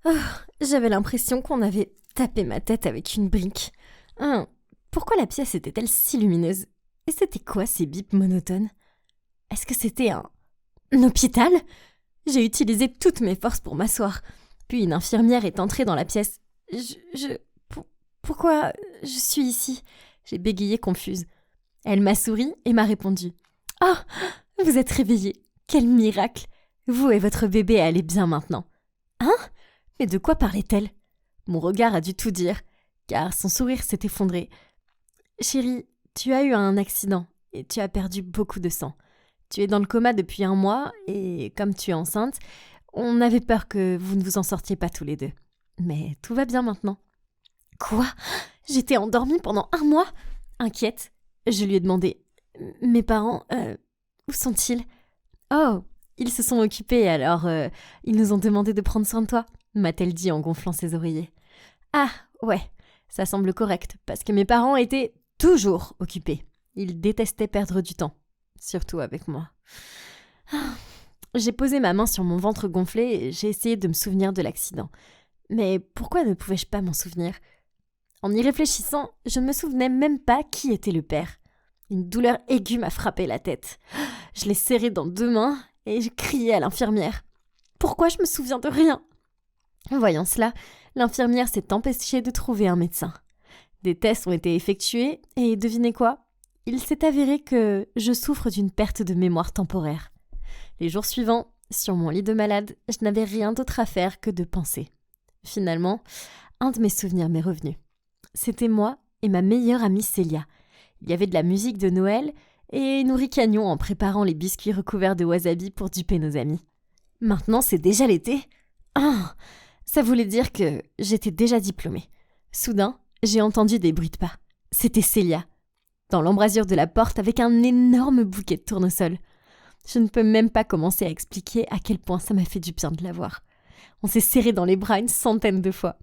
Oh, j'avais l'impression qu'on avait tapé ma tête avec une brique. Hein, pourquoi la pièce était-elle si lumineuse? Et c'était quoi ces bips monotones? Est-ce que c'était un hôpital? J'ai utilisé toutes mes forces pour m'asseoir. Puis une infirmière est entrée dans la pièce. Pourquoi je suis ici? J'ai bégayé confuse. Elle m'a souri et m'a répondu. Oh, vous êtes réveillée. Quel miracle! Vous et votre bébé allez bien maintenant. Hein? Mais de quoi parlait-elle? Mon regard a dû tout dire, car son sourire s'est effondré. Chérie, tu as eu un accident et tu as perdu beaucoup de sang. Tu es dans le coma depuis 1 mois et comme tu es enceinte, on avait peur que vous ne vous en sortiez pas tous les deux. Mais tout va bien maintenant. Quoi? J'étais endormie pendant 1 mois? Inquiète, je lui ai demandé. Mes parents, où sont-ils? Oh, ils se sont occupés alors ils nous ont demandé de prendre soin de toi, m'a-t-elle dit en gonflant ses oreillers. Ah, ouais, ça semble correct, parce que mes parents étaient toujours occupés. Ils détestaient perdre du temps, surtout avec moi. J'ai posé ma main sur mon ventre gonflé et j'ai essayé de me souvenir de l'accident. Mais pourquoi ne pouvais-je pas m'en souvenir? En y réfléchissant, je ne me souvenais même pas qui était le père. Une douleur aiguë m'a frappé la tête. Je l'ai serré dans 2 mains et j'ai crié à l'infirmière. Pourquoi je me souviens de rien? Voyant cela, l'infirmière s'est empêchée de trouver un médecin. Des tests ont été effectués et devinez quoi? Il s'est avéré que je souffre d'une perte de mémoire temporaire. Les jours suivants, sur mon lit de malade, je n'avais rien d'autre à faire que de penser. Finalement, un de mes souvenirs m'est revenu. C'était moi et ma meilleure amie Célia. Il y avait de la musique de Noël et nous ricanions en préparant les biscuits recouverts de wasabi pour duper nos amis. Maintenant, c'est déjà l'été. Ah, ça voulait dire que j'étais déjà diplômée. Soudain, j'ai entendu des bruits de pas. C'était Célia, dans l'embrasure de la porte avec un énorme bouquet de tournesol. Je ne peux même pas commencer à expliquer à quel point ça m'a fait du bien de la voir. On s'est serré dans les bras une centaine de fois.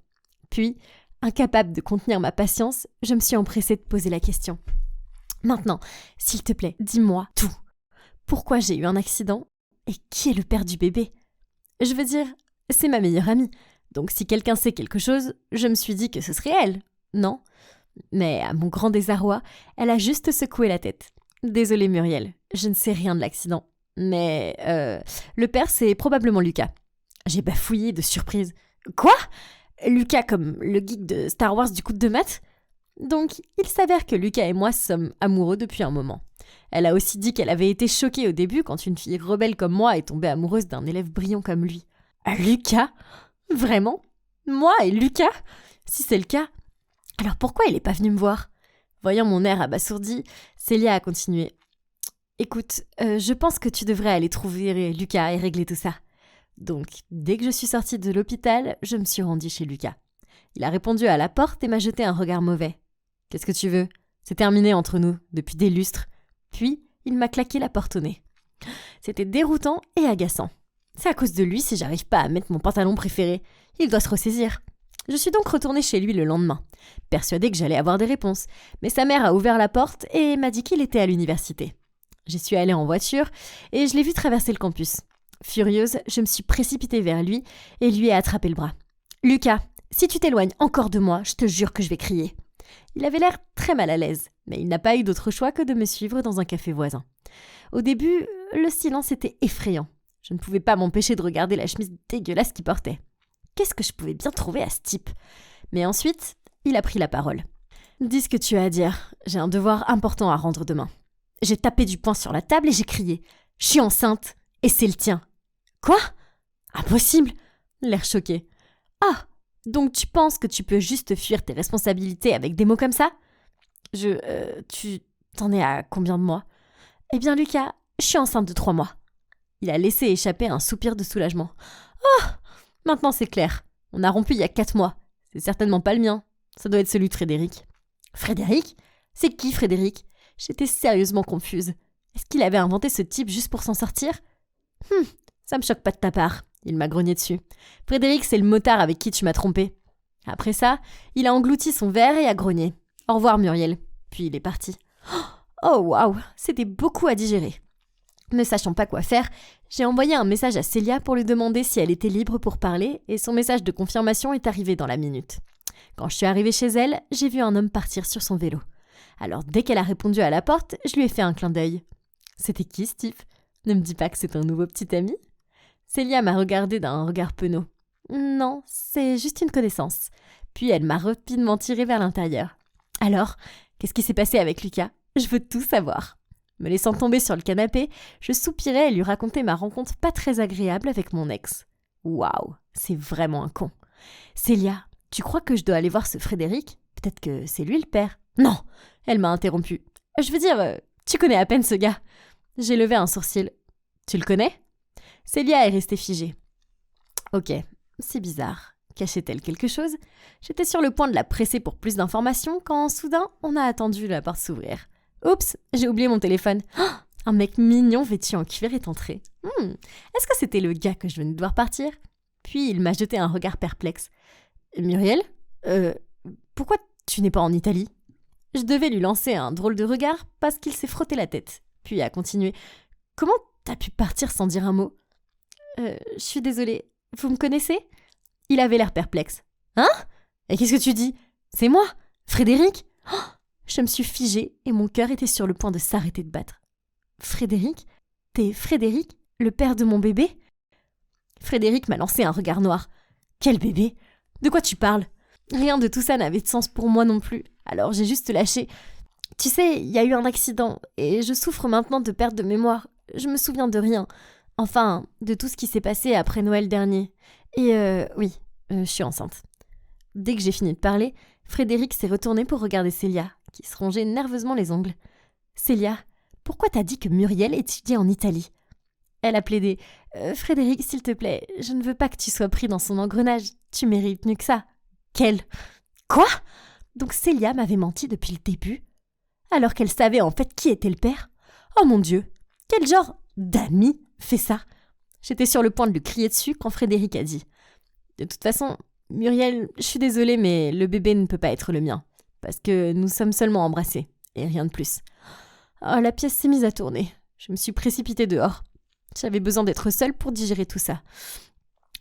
Puis, incapable de contenir ma patience, je me suis empressée de poser la question. Maintenant, s'il te plaît, dis-moi tout. Pourquoi j'ai eu un accident et qui est le père du bébé? Je veux dire, c'est ma meilleure amie. Donc si quelqu'un sait quelque chose, je me suis dit que ce serait elle, non? Mais à mon grand désarroi, elle a juste secoué la tête. Désolée Muriel, je ne sais rien de l'accident. Mais le père, c'est probablement Lucas. J'ai bafouillé de surprise. Quoi? Lucas comme le geek de Star Wars du coup de 2 maths? Donc, il s'avère que Lucas et moi sommes amoureux depuis un moment. Elle a aussi dit qu'elle avait été choquée au début quand une fille rebelle comme moi est tombée amoureuse d'un élève brillant comme lui. Lucas? Vraiment? Moi et Lucas? Si c'est le cas, alors pourquoi il n'est pas venu me voir? Voyant mon air abasourdi, Célia a continué. Écoute, je pense que tu devrais aller trouver Lucas et régler tout ça. Donc, dès que je suis sortie de l'hôpital, je me suis rendue chez Lucas. Il a répondu à la porte et m'a jeté un regard mauvais. « Qu'est-ce que tu veux? C'est terminé entre nous, depuis des lustres. » Puis, il m'a claqué la porte au nez. C'était déroutant et agaçant. C'est à cause de lui si j'arrive pas à mettre mon pantalon préféré. Il doit se ressaisir. Je suis donc retournée chez lui le lendemain, persuadée que j'allais avoir des réponses. Mais sa mère a ouvert la porte et m'a dit qu'il était à l'université. J'y suis allée en voiture et je l'ai vu traverser le campus. Furieuse, je me suis précipitée vers lui et lui ai attrapé le bras. « Lucas, si tu t'éloignes encore de moi, je te jure que je vais crier. » Il avait l'air très mal à l'aise, mais il n'a pas eu d'autre choix que de me suivre dans un café voisin. Au début, le silence était effrayant. Je ne pouvais pas m'empêcher de regarder la chemise dégueulasse qu'il portait. Qu'est-ce que je pouvais bien trouver à ce type? Mais ensuite, il a pris la parole. « Dis ce que tu as à dire, j'ai un devoir important à rendre demain. » J'ai tapé du poing sur la table et j'ai crié « Je suis enceinte et c'est le tien. » Quoi? Impossible! L'air choqué. Ah! Donc tu penses que tu peux juste fuir tes responsabilités avec des mots comme ça? Tu t'en es à combien de mois? Eh bien Lucas, je suis enceinte de 3 mois. Il a laissé échapper un soupir de soulagement. Oh! Maintenant c'est clair. On a rompu il y a 4 mois. C'est certainement pas le mien. Ça doit être celui de Frédéric. Frédéric? C'est qui Frédéric? J'étais sérieusement confuse. Est-ce qu'il avait inventé ce type juste pour s'en sortir? Ça me choque pas de ta part. Il m'a grogné dessus. Frédéric, c'est le motard avec qui tu m'as trompé. Après ça, il a englouti son verre et a grogné. Au revoir, Muriel. Puis il est parti. Oh, waouh, c'était beaucoup à digérer. Ne sachant pas quoi faire, J'ai envoyé un message à Célia pour lui demander si elle était libre pour parler et son message de confirmation est arrivé dans la minute. Quand je suis arrivée chez elle, j'ai vu un homme partir sur son vélo. Alors dès qu'elle a répondu à la porte, je lui ai fait un clin d'œil. C'était qui, Steve ? Ne me dis pas que c'est un nouveau petit ami ? Célia m'a regardé d'un regard penaud. Non, c'est juste une connaissance. Puis elle m'a rapidement tirée vers l'intérieur. Alors, qu'est-ce qui s'est passé avec Lucas ? Je veux tout savoir. Me laissant tomber sur le canapé, je soupirais et lui racontais ma rencontre pas très agréable avec mon ex. Waouh, c'est vraiment un con. Célia, tu crois que je dois aller voir ce Frédéric ? Peut-être que c'est lui le père. Non, elle m'a interrompue. Je veux dire, tu connais à peine ce gars. J'ai levé un sourcil. Tu le connais ? Célia est restée figée. Ok, c'est bizarre. Cachait-elle quelque chose ? J'étais sur le point de la presser pour plus d'informations quand soudain on a attendu la porte s'ouvrir. Oups, j'ai oublié mon téléphone. Oh, un mec mignon vêtu en cuir est entré. Est-ce que c'était le gars que je venais de voir partir ? Puis il m'a jeté un regard perplexe. Muriel ? Pourquoi tu n'es pas en Italie ? Je devais lui lancer un drôle de regard parce qu'il s'est frotté la tête. Puis a continué. Comment t'as pu partir sans dire un mot ? Je suis désolée. Vous me connaissez ? Il avait l'air perplexe. Hein ? Et qu'est-ce que tu dis ? C'est moi ? Frédéric ? Oh, je me suis figée et mon cœur était sur le point de s'arrêter de battre. Frédéric ? T'es Frédéric, le père de mon bébé ? Frédéric m'a lancé un regard noir. Quel bébé ? De quoi tu parles ? Rien de tout ça n'avait de sens pour moi non plus. Alors j'ai juste lâché. Tu sais, il y a eu un accident et je souffre maintenant de perte de mémoire. Je me souviens de rien. Enfin, de tout ce qui s'est passé après Noël dernier. Et oui, je suis enceinte. Dès que j'ai fini de parler, Frédéric s'est retourné pour regarder Célia, qui se rongeait nerveusement les ongles. Célia, pourquoi t'as dit que Muriel étudiait en Italie ? Elle a plaidé. Frédéric, s'il te plaît, je ne veux pas que tu sois pris dans son engrenage. Tu mérites mieux que ça. Quel ? Quoi ? Donc Célia m'avait menti depuis le début ? Alors qu'elle savait en fait qui était le père ? Oh mon Dieu ! Quel genre d'ami fait ça ? J'étais sur le point de lui crier dessus quand Frédéric a dit. De toute façon, Muriel, je suis désolée, mais le bébé ne peut pas être le mien. Parce que nous sommes seulement embrassés, et rien de plus. Oh, la pièce s'est mise à tourner. Je me suis précipitée dehors. J'avais besoin d'être seule pour digérer tout ça.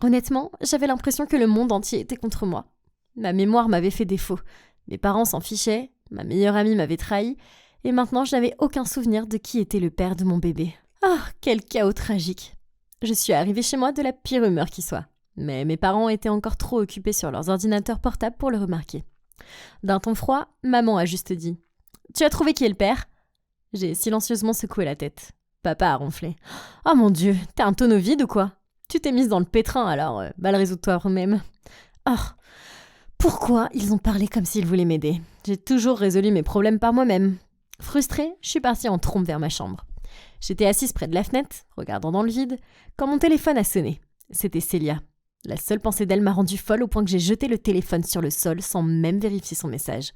Honnêtement, j'avais l'impression que le monde entier était contre moi. Ma mémoire m'avait fait défaut. Mes parents s'en fichaient, ma meilleure amie m'avait trahi, et maintenant je n'avais aucun souvenir de qui était le père de mon bébé. Ah, quel chaos tragique. Je suis arrivée chez moi de la pire humeur qui soit. Mais mes parents étaient encore trop occupés sur leurs ordinateurs portables pour le remarquer. D'un ton froid, maman a juste dit « Tu as trouvé qui est le père ?» J'ai silencieusement secoué la tête. Papa a ronflé. « Oh mon Dieu, t'es un tonneau vide ou quoi ? Tu t'es mise dans le pétrin alors, résous-toi toi-même. » Oh, pourquoi ils ont parlé comme s'ils voulaient m'aider ? J'ai toujours résolu mes problèmes par moi-même. Frustrée, je suis partie en trompe vers ma chambre. J'étais assise près de la fenêtre, regardant dans le vide, quand mon téléphone a sonné. C'était Célia. La seule pensée d'elle m'a rendue folle au point que j'ai jeté le téléphone sur le sol sans même vérifier son message.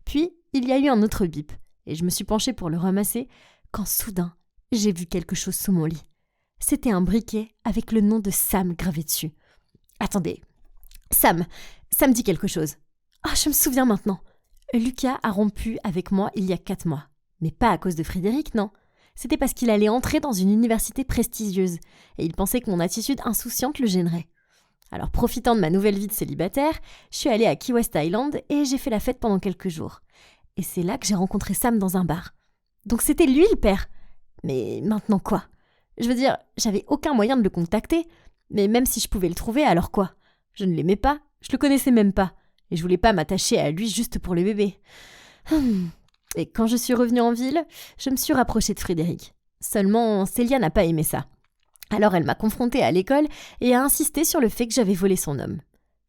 Puis, il y a eu un autre bip, et je me suis penchée pour le ramasser, quand soudain, j'ai vu quelque chose sous mon lit. C'était un briquet avec le nom de Sam gravé dessus. Attendez, ça me dit quelque chose. Ah, je me souviens maintenant. Lucas a rompu avec moi il y a 4 mois. Mais pas à cause de Frédéric, non. C'était parce qu'il allait entrer dans une université prestigieuse, et il pensait que mon attitude insouciante le gênerait. Alors, profitant de ma nouvelle vie de célibataire, je suis allée à Key West Island et j'ai fait la fête pendant quelques jours. Et c'est là que j'ai rencontré Sam dans un bar. Donc c'était lui le père. Mais maintenant quoi ? Je veux dire, j'avais aucun moyen de le contacter, mais même si je pouvais le trouver, alors quoi ? Je ne l'aimais pas, je le connaissais même pas, et je voulais pas m'attacher à lui juste pour le bébé. Et quand je suis revenue en ville, je me suis rapprochée de Frédéric. Seulement, Célia n'a pas aimé ça. Alors elle m'a confrontée à l'école et a insisté sur le fait que j'avais volé son homme.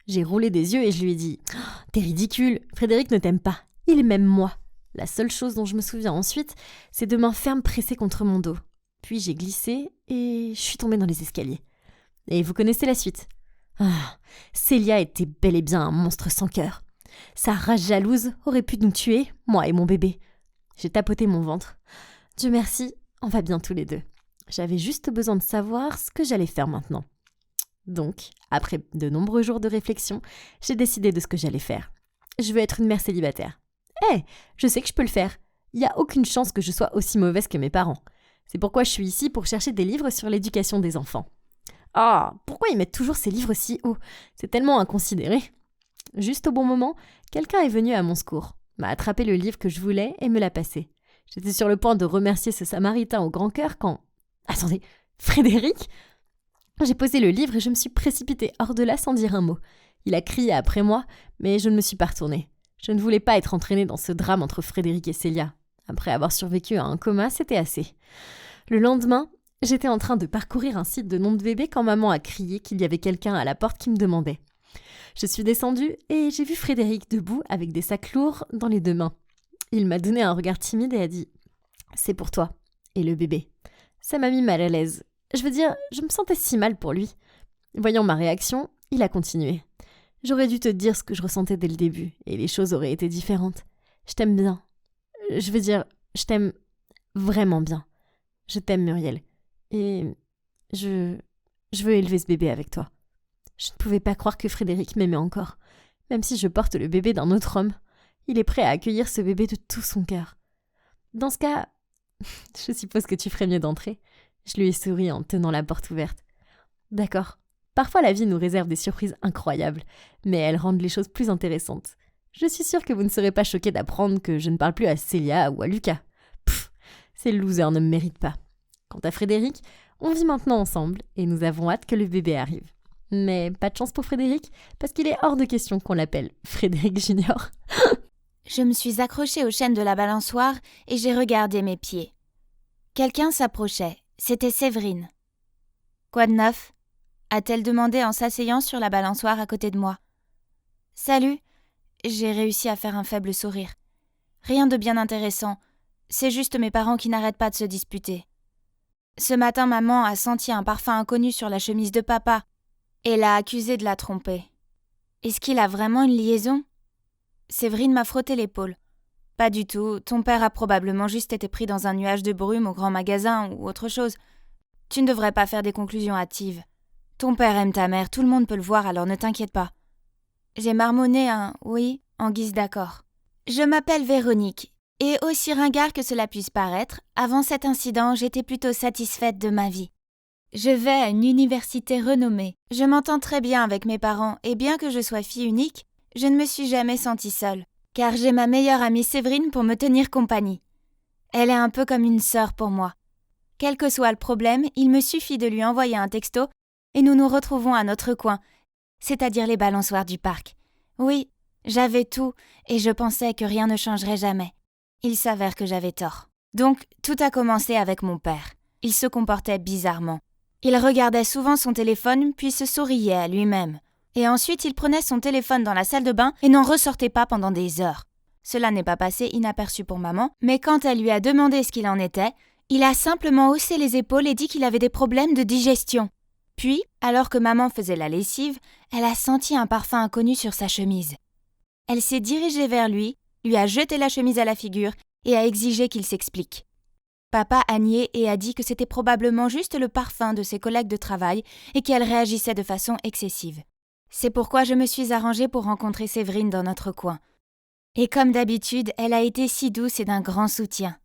J'ai roulé des yeux et je lui ai dit « T'es ridicule, Frédéric ne t'aime pas, il m'aime moi. » La seule chose dont je me souviens ensuite, c'est de mains fermes pressées contre mon dos. Puis j'ai glissé et je suis tombée dans les escaliers. Et vous connaissez la suite. Ah, Célia était bel et bien un monstre sans cœur. Sa rage jalouse aurait pu nous tuer, moi et mon bébé. J'ai tapoté mon ventre. Dieu merci, on va bien tous les deux. J'avais juste besoin de savoir ce que j'allais faire maintenant. Donc, après de nombreux jours de réflexion, j'ai décidé de ce que j'allais faire. Je veux être une mère célibataire. Je sais que je peux le faire. Il n'y a aucune chance que je sois aussi mauvaise que mes parents. C'est pourquoi je suis ici pour chercher des livres sur l'éducation des enfants. Ah, pourquoi ils mettent toujours ces livres si haut? C'est tellement inconsidéré. Juste au bon moment, quelqu'un est venu à mon secours, m'a attrapé le livre que je voulais et me l'a passé. J'étais sur le point de remercier ce samaritain au grand cœur quand... Attendez, Frédéric? J'ai posé le livre et je me suis précipitée hors de là sans dire un mot. Il a crié après moi, mais je ne me suis pas retournée. Je ne voulais pas être entraînée dans ce drame entre Frédéric et Célia. Après avoir survécu à un coma, c'était assez. Le lendemain, j'étais en train de parcourir un site de nom de bébé quand maman a crié qu'il y avait quelqu'un à la porte qui me demandait. Je suis descendue et j'ai vu Frédéric debout avec des sacs lourds dans les 2 mains. Il m'a donné un regard timide et a dit « C'est pour toi. » Et le bébé. Ça m'a mis mal à l'aise. Je veux dire, je me sentais si mal pour lui. Voyant ma réaction, il a continué. « J'aurais dû te dire ce que je ressentais dès le début et les choses auraient été différentes. Je t'aime bien. Je veux dire, je t'aime vraiment bien. Je t'aime, Muriel. Et je veux élever ce bébé avec toi. » Je ne pouvais pas croire que Frédéric m'aimait encore. Même si je porte le bébé d'un autre homme, il est prêt à accueillir ce bébé de tout son cœur. Dans ce cas, je suppose que tu ferais mieux d'entrer. Je lui ai souri en tenant la porte ouverte. D'accord. Parfois la vie nous réserve des surprises incroyables, mais elles rendent les choses plus intéressantes. Je suis sûre que vous ne serez pas choqués d'apprendre que je ne parle plus à Célia ou à Lucas. Pfff, ces losers ne me méritent pas. Quant à Frédéric, on vit maintenant ensemble et nous avons hâte que le bébé arrive. Mais pas de chance pour Frédéric, parce qu'il est hors de question qu'on l'appelle Frédéric Junior. Je me suis accrochée aux chaînes de la balançoire et j'ai regardé mes pieds. Quelqu'un s'approchait. C'était Séverine. « Quoi de neuf ?» a-t-elle demandé en s'asseyant sur la balançoire à côté de moi. « Salut !» J'ai réussi à faire un faible sourire. Rien de bien intéressant. C'est juste mes parents qui n'arrêtent pas de se disputer. Ce matin, maman a senti un parfum inconnu sur la chemise de papa et l'a accusé de la tromper. Est-ce qu'il a vraiment une liaison ? Séverine m'a frotté l'épaule. Pas du tout, ton père a probablement juste été pris dans un nuage de brume au grand magasin ou autre chose. Tu ne devrais pas faire des conclusions hâtives. Ton père aime ta mère, tout le monde peut le voir, alors ne t'inquiète pas. J'ai marmonné un « oui » en guise d'accord. Je m'appelle Véronique, et aussi ringard que cela puisse paraître, avant cet incident, j'étais plutôt satisfaite de ma vie. Je vais à une université renommée. Je m'entends très bien avec mes parents, et bien que je sois fille unique, je ne me suis jamais sentie seule, car j'ai ma meilleure amie Séverine pour me tenir compagnie. Elle est un peu comme une sœur pour moi. Quel que soit le problème, il me suffit de lui envoyer un texto et nous nous retrouvons à notre coin, c'est-à-dire les balançoires du parc. Oui, j'avais tout et je pensais que rien ne changerait jamais. Il s'avère que j'avais tort. Donc, tout a commencé avec mon père. Il se comportait bizarrement. Il regardait souvent son téléphone puis se souriait à lui-même. Et ensuite, il prenait son téléphone dans la salle de bain et n'en ressortait pas pendant des heures. Cela n'est pas passé inaperçu pour maman, mais quand elle lui a demandé ce qu'il en était, il a simplement haussé les épaules et dit qu'il avait des problèmes de digestion. Puis, alors que maman faisait la lessive, elle a senti un parfum inconnu sur sa chemise. Elle s'est dirigée vers lui a jeté la chemise à la figure et a exigé qu'il s'explique. Papa a nié et a dit que c'était probablement juste le parfum de ses collègues de travail et qu'elle réagissait de façon excessive. C'est pourquoi je me suis arrangée pour rencontrer Séverine dans notre coin. Et comme d'habitude, elle a été si douce et d'un grand soutien.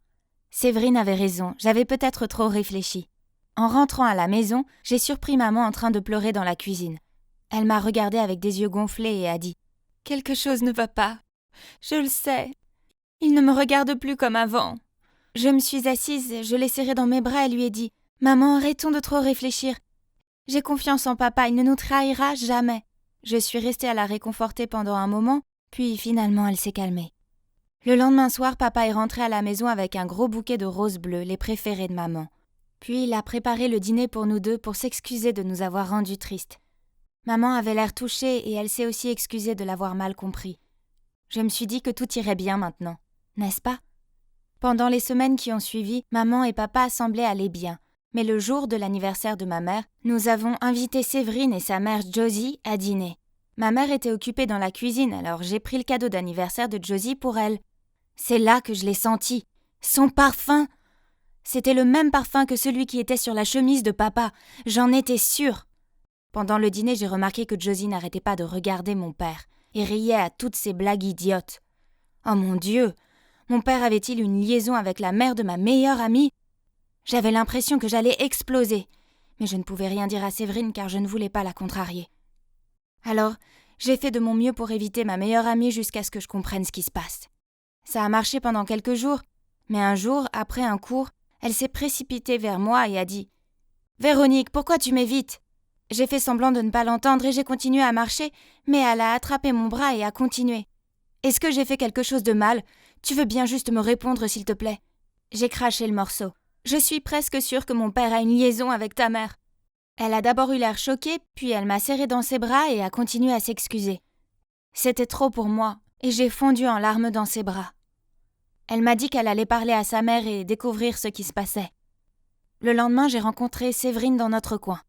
Séverine avait raison, j'avais peut-être trop réfléchi. En rentrant à la maison, j'ai surpris maman en train de pleurer dans la cuisine. Elle m'a regardée avec des yeux gonflés et a dit « Quelque chose ne va pas. Je le sais. Il ne me regarde plus comme avant. » Je me suis assise, je l'ai serré dans mes bras et lui ai dit « Maman, arrêtons de trop réfléchir. J'ai confiance en papa, il ne nous trahira jamais. » Je suis restée à la réconforter pendant un moment, puis finalement elle s'est calmée. Le lendemain soir, papa est rentré à la maison avec un gros bouquet de roses bleues, les préférés de maman. Puis il a préparé le dîner pour nous deux pour s'excuser de nous avoir rendus tristes. Maman avait l'air touchée et elle s'est aussi excusée de l'avoir mal compris. Je me suis dit que tout irait bien maintenant, n'est-ce pas ? Pendant les semaines qui ont suivi, maman et papa semblaient aller bien. Mais le jour de l'anniversaire de ma mère, nous avons invité Séverine et sa mère Josie à dîner. Ma mère était occupée dans la cuisine, alors j'ai pris le cadeau d'anniversaire de Josie pour elle. C'est là que je l'ai senti. Son parfum! C'était le même parfum que celui qui était sur la chemise de papa. J'en étais sûre. Pendant le dîner, j'ai remarqué que Josie n'arrêtait pas de regarder mon père et riait à toutes ces blagues idiotes. Oh mon Dieu! Mon père avait-il une liaison avec la mère de ma meilleure amie? J'avais l'impression que j'allais exploser, mais je ne pouvais rien dire à Séverine car je ne voulais pas la contrarier. Alors, j'ai fait de mon mieux pour éviter ma meilleure amie jusqu'à ce que je comprenne ce qui se passe. Ça a marché pendant quelques jours, mais un jour, après un cours, elle s'est précipitée vers moi et a dit « Véronique, pourquoi tu m'évites ?» J'ai fait semblant de ne pas l'entendre et j'ai continué à marcher, mais elle a attrapé mon bras et a continué. « Est-ce que j'ai fait quelque chose de mal ? Tu veux bien juste me répondre, s'il te plaît ?» J'ai craché le morceau. « Je suis presque sûre que mon père a une liaison avec ta mère. » Elle a d'abord eu l'air choquée, puis elle m'a serré dans ses bras et a continué à s'excuser. C'était trop pour moi, et j'ai fondu en larmes dans ses bras. Elle m'a dit qu'elle allait parler à sa mère et découvrir ce qui se passait. Le lendemain, j'ai rencontré Séverine dans notre coin.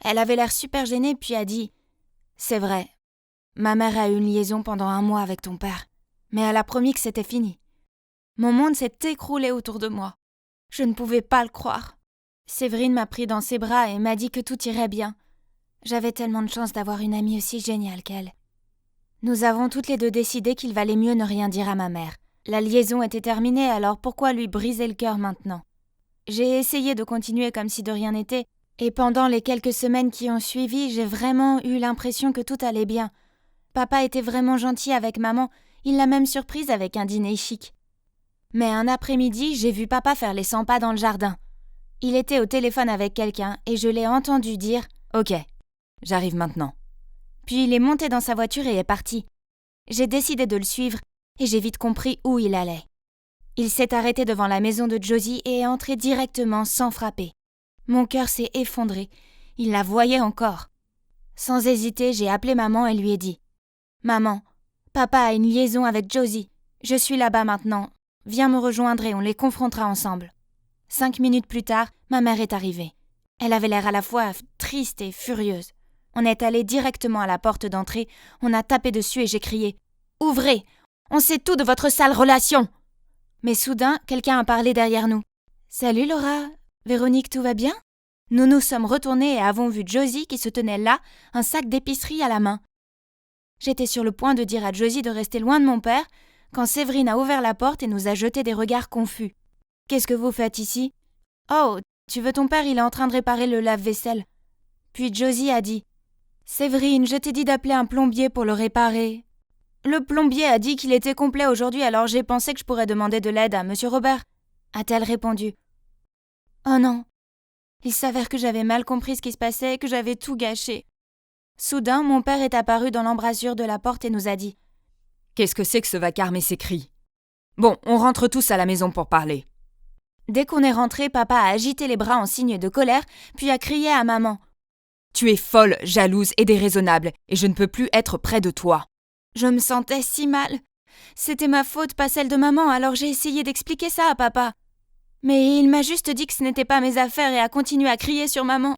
Elle avait l'air super gênée, puis a dit « C'est vrai, ma mère a eu une liaison pendant 1 mois avec ton père, mais elle a promis que c'était fini. » Mon monde s'est écroulé autour de moi. Je ne pouvais pas le croire. Séverine m'a pris dans ses bras et m'a dit que tout irait bien. J'avais tellement de chance d'avoir une amie aussi géniale qu'elle. Nous avons toutes les deux décidé qu'il valait mieux ne rien dire à ma mère. La liaison était terminée, alors pourquoi lui briser le cœur maintenant ? J'ai essayé de continuer comme si de rien n'était, et pendant les quelques semaines qui ont suivi, j'ai vraiment eu l'impression que tout allait bien. Papa était vraiment gentil avec maman, il l'a même surprise avec un dîner chic. Mais un après-midi, j'ai vu papa faire les 100 pas dans le jardin. Il était au téléphone avec quelqu'un et je l'ai entendu dire « Ok, j'arrive maintenant ». Puis il est monté dans sa voiture et est parti. J'ai décidé de le suivre et j'ai vite compris où il allait. Il s'est arrêté devant la maison de Josie et est entré directement sans frapper. Mon cœur s'est effondré. Il la voyait encore. Sans hésiter, j'ai appelé maman et lui ai dit « Maman, papa a une liaison avec Josie. Je suis là-bas maintenant. Viens me rejoindre et on les confrontera ensemble. » 5 minutes plus tard, ma mère est arrivée. Elle avait l'air à la fois triste et furieuse. On est allé directement à la porte d'entrée, on a tapé dessus et j'ai crié « Ouvrez! On sait tout de votre sale relation !» Mais soudain, quelqu'un a parlé derrière nous. « Salut Laura, Véronique, tout va bien ?» Nous nous sommes retournés et avons vu Josie qui se tenait là, un sac d'épicerie à la main. J'étais sur le point de dire à Josie de rester loin de mon père, quand Séverine a ouvert la porte et nous a jeté des regards confus. « Qu'est-ce que vous faites ici ?»« Oh, tu veux ton père, il est en train de réparer le lave-vaisselle. » Puis Josie a dit « Séverine, je t'ai dit d'appeler un plombier pour le réparer. » Le plombier a dit qu'il était complet aujourd'hui, alors j'ai pensé que je pourrais demander de l'aide à Monsieur Robert, a-t-elle répondu. Oh non. Il s'avère que j'avais mal compris ce qui se passait et que j'avais tout gâché. Soudain, mon père est apparu dans l'embrasure de la porte et nous a dit « Qu'est-ce que c'est que ce vacarme et ces cris ? Bon, on rentre tous à la maison pour parler. » Dès qu'on est rentré, papa a agité les bras en signe de colère, puis a crié à maman. « Tu es folle, jalouse et déraisonnable, et je ne peux plus être près de toi. » Je me sentais si mal. C'était ma faute, pas celle de maman, alors j'ai essayé d'expliquer ça à papa. Mais il m'a juste dit que ce n'était pas mes affaires et a continué à crier sur maman.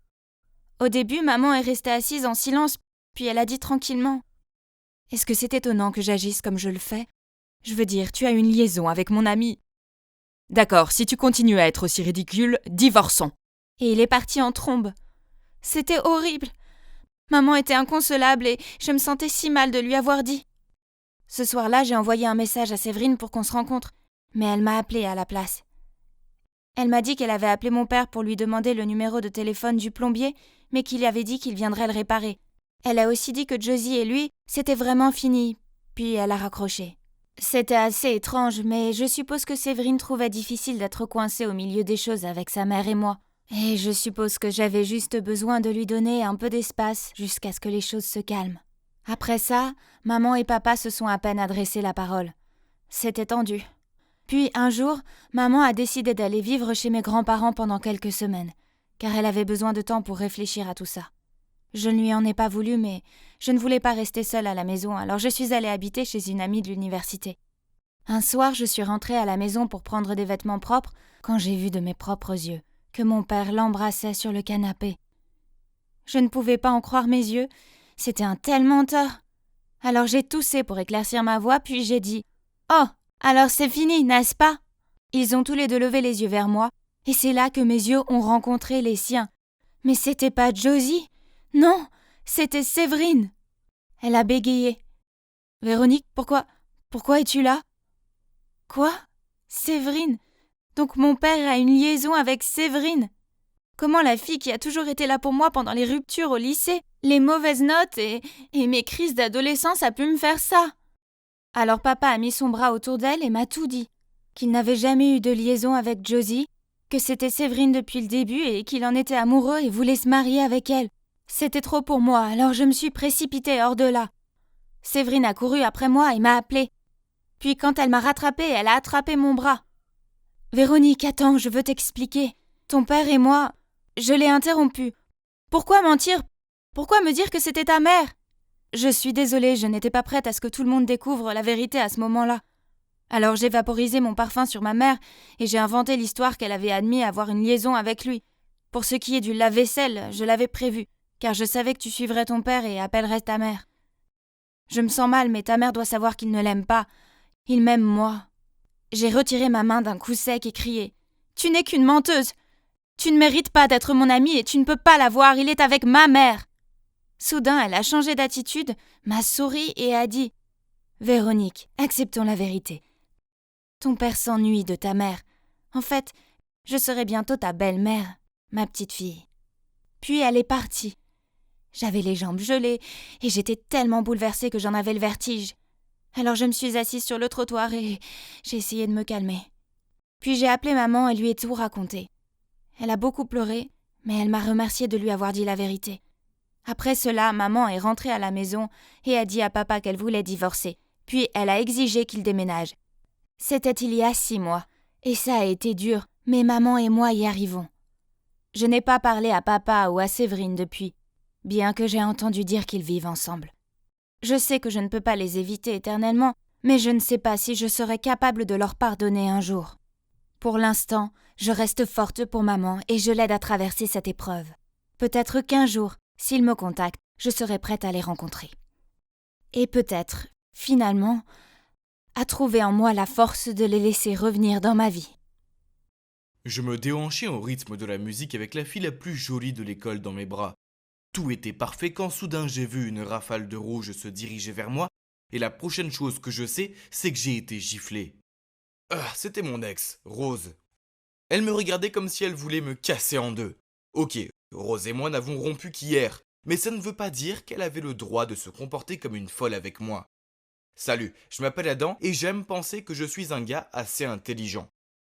Au début, maman est restée assise en silence, puis elle a dit tranquillement « Est-ce que c'est étonnant que j'agisse comme je le fais ? Je veux dire, tu as une liaison avec mon ami. » D'accord, si tu continues à être aussi ridicule, divorçons. Et il est parti en trombe. C'était horrible. Maman était inconsolable et je me sentais si mal de lui avoir dit. Ce soir-là, j'ai envoyé un message à Séverine pour qu'on se rencontre, mais elle m'a appelée à la place. Elle m'a dit qu'elle avait appelé mon père pour lui demander le numéro de téléphone du plombier, mais qu'il avait dit qu'il viendrait le réparer. Elle a aussi dit que Josie et lui, c'était vraiment fini, puis elle a raccroché. C'était assez étrange, mais je suppose que Séverine trouvait difficile d'être coincée au milieu des choses avec sa mère et moi. Et je suppose que j'avais juste besoin de lui donner un peu d'espace jusqu'à ce que les choses se calment. Après ça, maman et papa se sont à peine adressé la parole. C'était tendu. Puis un jour, maman a décidé d'aller vivre chez mes grands-parents pendant quelques semaines, car elle avait besoin de temps pour réfléchir à tout ça. Je ne lui en ai pas voulu, mais je ne voulais pas rester seule à la maison, alors je suis allée habiter chez une amie de l'université. Un soir, je suis rentrée à la maison pour prendre des vêtements propres quand j'ai vu de mes propres yeux que mon père l'embrassait sur le canapé. Je ne pouvais pas en croire mes yeux, c'était un tel menteur. Alors j'ai toussé pour éclaircir ma voix, puis j'ai dit « Oh, alors c'est fini, n'est-ce pas ?» Ils ont tous les deux levé les yeux vers moi, et c'est là que mes yeux ont rencontré les siens. Mais c'était pas Josie, non, c'était Séverine. Elle a bégayé. « Véronique, pourquoi es-tu là ?»« Quoi ? Séverine ? Donc mon père a une liaison avec Séverine. Comment la fille qui a toujours été là pour moi pendant les ruptures au lycée, les mauvaises notes et mes crises d'adolescence a pu me faire ça? Alors papa a mis son bras autour d'elle et m'a tout dit. Qu'il n'avait jamais eu de liaison avec Josie, que c'était Séverine depuis le début et qu'il en était amoureux et voulait se marier avec elle. C'était trop pour moi, alors je me suis précipitée hors de là. Séverine a couru après moi et m'a appelée. Puis quand elle m'a rattrapée, elle a attrapé mon bras. « Véronique, attends, je veux t'expliquer. Ton père et moi, je l'ai interrompu. Pourquoi mentir? Pourquoi me dire que c'était ta mère? Je suis désolée, je n'étais pas prête à ce que tout le monde découvre la vérité à ce moment-là. Alors j'ai vaporisé mon parfum sur ma mère et j'ai inventé l'histoire qu'elle avait admis avoir une liaison avec lui. Pour ce qui est du lave-vaisselle, je l'avais prévu, car je savais que tu suivrais ton père et appellerais ta mère. Je me sens mal, mais ta mère doit savoir qu'il ne l'aime pas. Il m'aime moi. » J'ai retiré ma main d'un coup sec et crié « Tu n'es qu'une menteuse! Tu ne mérites pas d'être mon amie et tu ne peux pas l'avoir, il est avec ma mère! » Soudain, elle a changé d'attitude, m'a souri et a dit « Véronique, acceptons la vérité. Ton père s'ennuie de ta mère. En fait, je serai bientôt ta belle-mère, ma petite fille. » Puis elle est partie. J'avais les jambes gelées et j'étais tellement bouleversée que j'en avais le vertige. Alors je me suis assise sur le trottoir et j'ai essayé de me calmer. Puis j'ai appelé maman et lui ai tout raconté. Elle a beaucoup pleuré, mais elle m'a remerciée de lui avoir dit la vérité. Après cela, maman est rentrée à la maison et a dit à papa qu'elle voulait divorcer. Puis elle a exigé qu'il déménage. C'était il y a 6 mois, et ça a été dur, mais maman et moi y arrivons. Je n'ai pas parlé à papa ou à Séverine depuis, bien que j'ai entendu dire qu'ils vivent ensemble. Je sais que je ne peux pas les éviter éternellement, mais je ne sais pas si je serai capable de leur pardonner un jour. Pour l'instant, je reste forte pour maman et je l'aide à traverser cette épreuve. Peut-être qu'un jour, s'ils me contactent, je serai prête à les rencontrer. Et peut-être, finalement, à trouver en moi la force de les laisser revenir dans ma vie. Je me déhanchais au rythme de la musique avec la fille la plus jolie de l'école dans mes bras. Tout était parfait quand soudain j'ai vu une rafale de rouge se diriger vers moi et la prochaine chose que je sais, c'est que j'ai été giflé. C'était mon ex, Rose. Elle me regardait comme si elle voulait me casser en deux. Ok, Rose et moi n'avons rompu qu'hier, mais ça ne veut pas dire qu'elle avait le droit de se comporter comme une folle avec moi. Salut, je m'appelle Adam et j'aime penser que je suis un gars assez intelligent.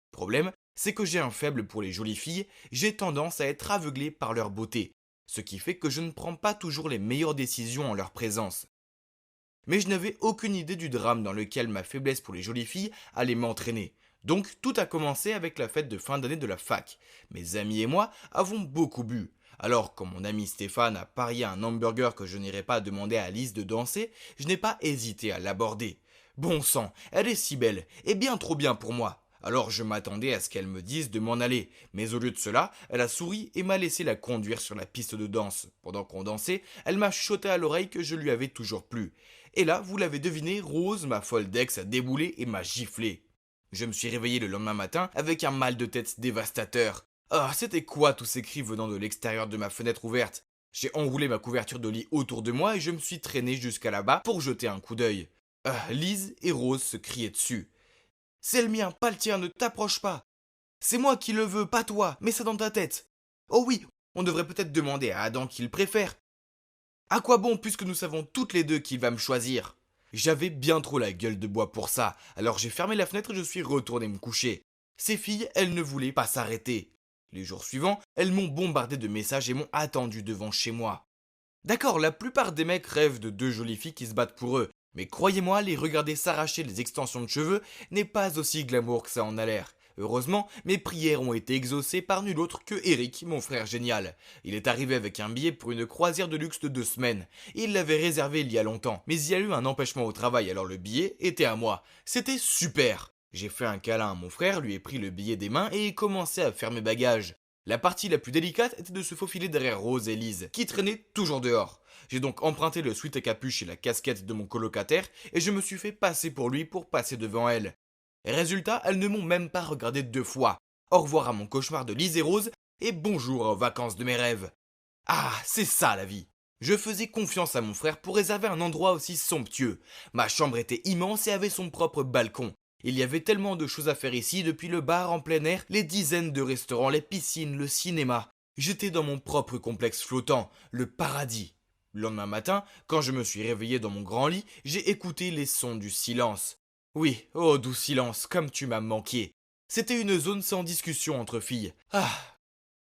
Problème, c'est que j'ai un faible pour les jolies filles, j'ai tendance à être aveuglé par leur beauté, ce qui fait que je ne prends pas toujours les meilleures décisions en leur présence. Mais je n'avais aucune idée du drame dans lequel ma faiblesse pour les jolies filles allait m'entraîner. Donc tout a commencé avec la fête de fin d'année de la fac. Mes amis et moi avons beaucoup bu. Alors, quand mon ami Stéphane a parié un hamburger que je n'irais pas demander à Alice de danser, je n'ai pas hésité à l'aborder. Bon sang, elle est si belle, et bien trop bien pour moi. Alors je m'attendais à ce qu'elle me dise de m'en aller, mais au lieu de cela, elle a souri et m'a laissé la conduire sur la piste de danse. Pendant qu'on dansait, elle m'a chuchoté à l'oreille que je lui avais toujours plu. Et là, vous l'avez deviné, Rose, ma folle d'ex, a déboulé et m'a giflé. Je me suis réveillé le lendemain matin avec un mal de tête dévastateur. C'était quoi tous ces cris venant de l'extérieur de ma fenêtre ouverte? J'ai enroulé ma couverture de lit autour de moi et je me suis traîné jusqu'à là-bas pour jeter un coup d'œil. Lise et Rose se criaient dessus. « C'est le mien, pas le tien, ne t'approche pas. C'est moi qui le veux, pas toi, mets ça dans ta tête. Oh oui, on devrait peut-être demander à Adam qui le préfère. À quoi bon puisque nous savons toutes les deux qu'il va me choisir ?» J'avais bien trop la gueule de bois pour ça, alors j'ai fermé la fenêtre et je suis retourné me coucher. Ces filles, elles ne voulaient pas s'arrêter. Les jours suivants, elles m'ont bombardé de messages et m'ont attendu devant chez moi. D'accord, la plupart des mecs rêvent de 2 jolies filles qui se battent pour eux, mais croyez-moi, les regarder s'arracher les extensions de cheveux n'est pas aussi glamour que ça en a l'air. Heureusement, mes prières ont été exaucées par nul autre que Eric, mon frère génial. Il est arrivé avec un billet pour une croisière de luxe de 2 semaines. Il l'avait réservé il y a longtemps, mais il y a eu un empêchement au travail, alors le billet était à moi. C'était super. J'ai fait un câlin à mon frère, lui ai pris le billet des mains et ai commencé à faire mes bagages. La partie la plus délicate était de se faufiler derrière Rose et Lise, qui traînaient toujours dehors. J'ai donc emprunté le sweat à capuche et la casquette de mon colocataire et je me suis fait passer pour lui pour passer devant elle. Résultat, elles ne m'ont même pas regardé 2 fois. Au revoir à mon cauchemar de Lise et Rose et bonjour aux vacances de mes rêves. C'est ça la vie. Je faisais confiance à mon frère pour réserver un endroit aussi somptueux. Ma chambre était immense et avait son propre balcon. Il y avait tellement de choses à faire ici, depuis le bar en plein air, les dizaines de restaurants, les piscines, le cinéma. J'étais dans mon propre complexe flottant, le paradis. Le lendemain matin, quand je me suis réveillé dans mon grand lit, j'ai écouté les sons du silence. Oui, oh doux silence, comme tu m'as manqué. C'était une zone sans discussion entre filles. Ah.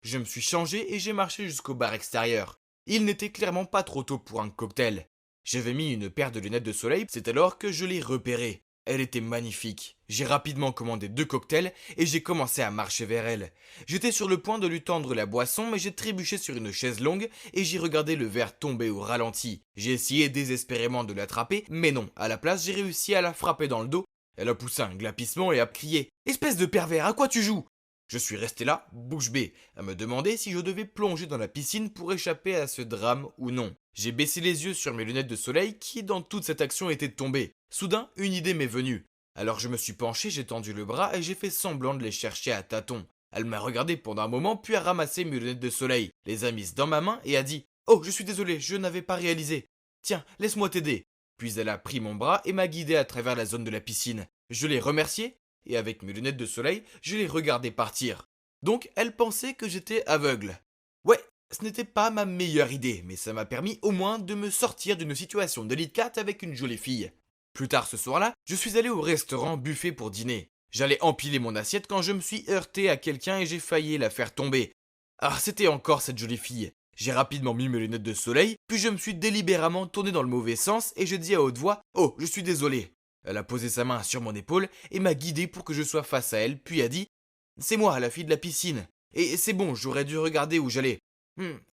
Je me suis changé et j'ai marché jusqu'au bar extérieur. Il n'était clairement pas trop tôt pour un cocktail. J'avais mis une paire de lunettes de soleil, c'est alors que je l'ai repérée. Elle était magnifique. J'ai rapidement commandé 2 cocktails et j'ai commencé à marcher vers elle. J'étais sur le point de lui tendre la boisson, mais j'ai trébuché sur une chaise longue et j'ai regardé le verre tomber au ralenti. J'ai essayé désespérément de l'attraper, mais non. À la place, j'ai réussi à la frapper dans le dos. Elle a poussé un glapissement et a crié « Espèce de pervers, à quoi tu joues ?» Je suis resté là, bouche bée, à me demander si je devais plonger dans la piscine pour échapper à ce drame ou non. J'ai baissé les yeux sur mes lunettes de soleil qui, dans toute cette action, étaient tombées. Soudain, une idée m'est venue. Alors je me suis penché, j'ai tendu le bras et j'ai fait semblant de les chercher à tâtons. Elle m'a regardé pendant un moment puis a ramassé mes lunettes de soleil, les a mises dans ma main et a dit « Oh, je suis désolé, je n'avais pas réalisé. Tiens, laisse-moi t'aider. » Puis elle a pris mon bras et m'a guidé à travers la zone de la piscine. Je l'ai remerciée et avec mes lunettes de soleil, je l'ai regardée partir. Donc elle pensait que j'étais aveugle. Ouais, ce n'était pas ma meilleure idée, mais ça m'a permis au moins de me sortir d'une situation délicate avec une jolie fille. Plus tard ce soir-là, je suis allé au restaurant buffet pour dîner. J'allais empiler mon assiette quand je me suis heurté à quelqu'un et j'ai failli la faire tomber. Ah, c'était encore cette jolie fille. J'ai rapidement mis mes lunettes de soleil, puis je me suis délibérément tourné dans le mauvais sens et je dis à haute voix « Oh, je suis désolé ». Elle a posé sa main sur mon épaule et m'a guidé pour que je sois face à elle, puis a dit « C'est moi, la fille de la piscine. Et c'est bon, j'aurais dû regarder où j'allais.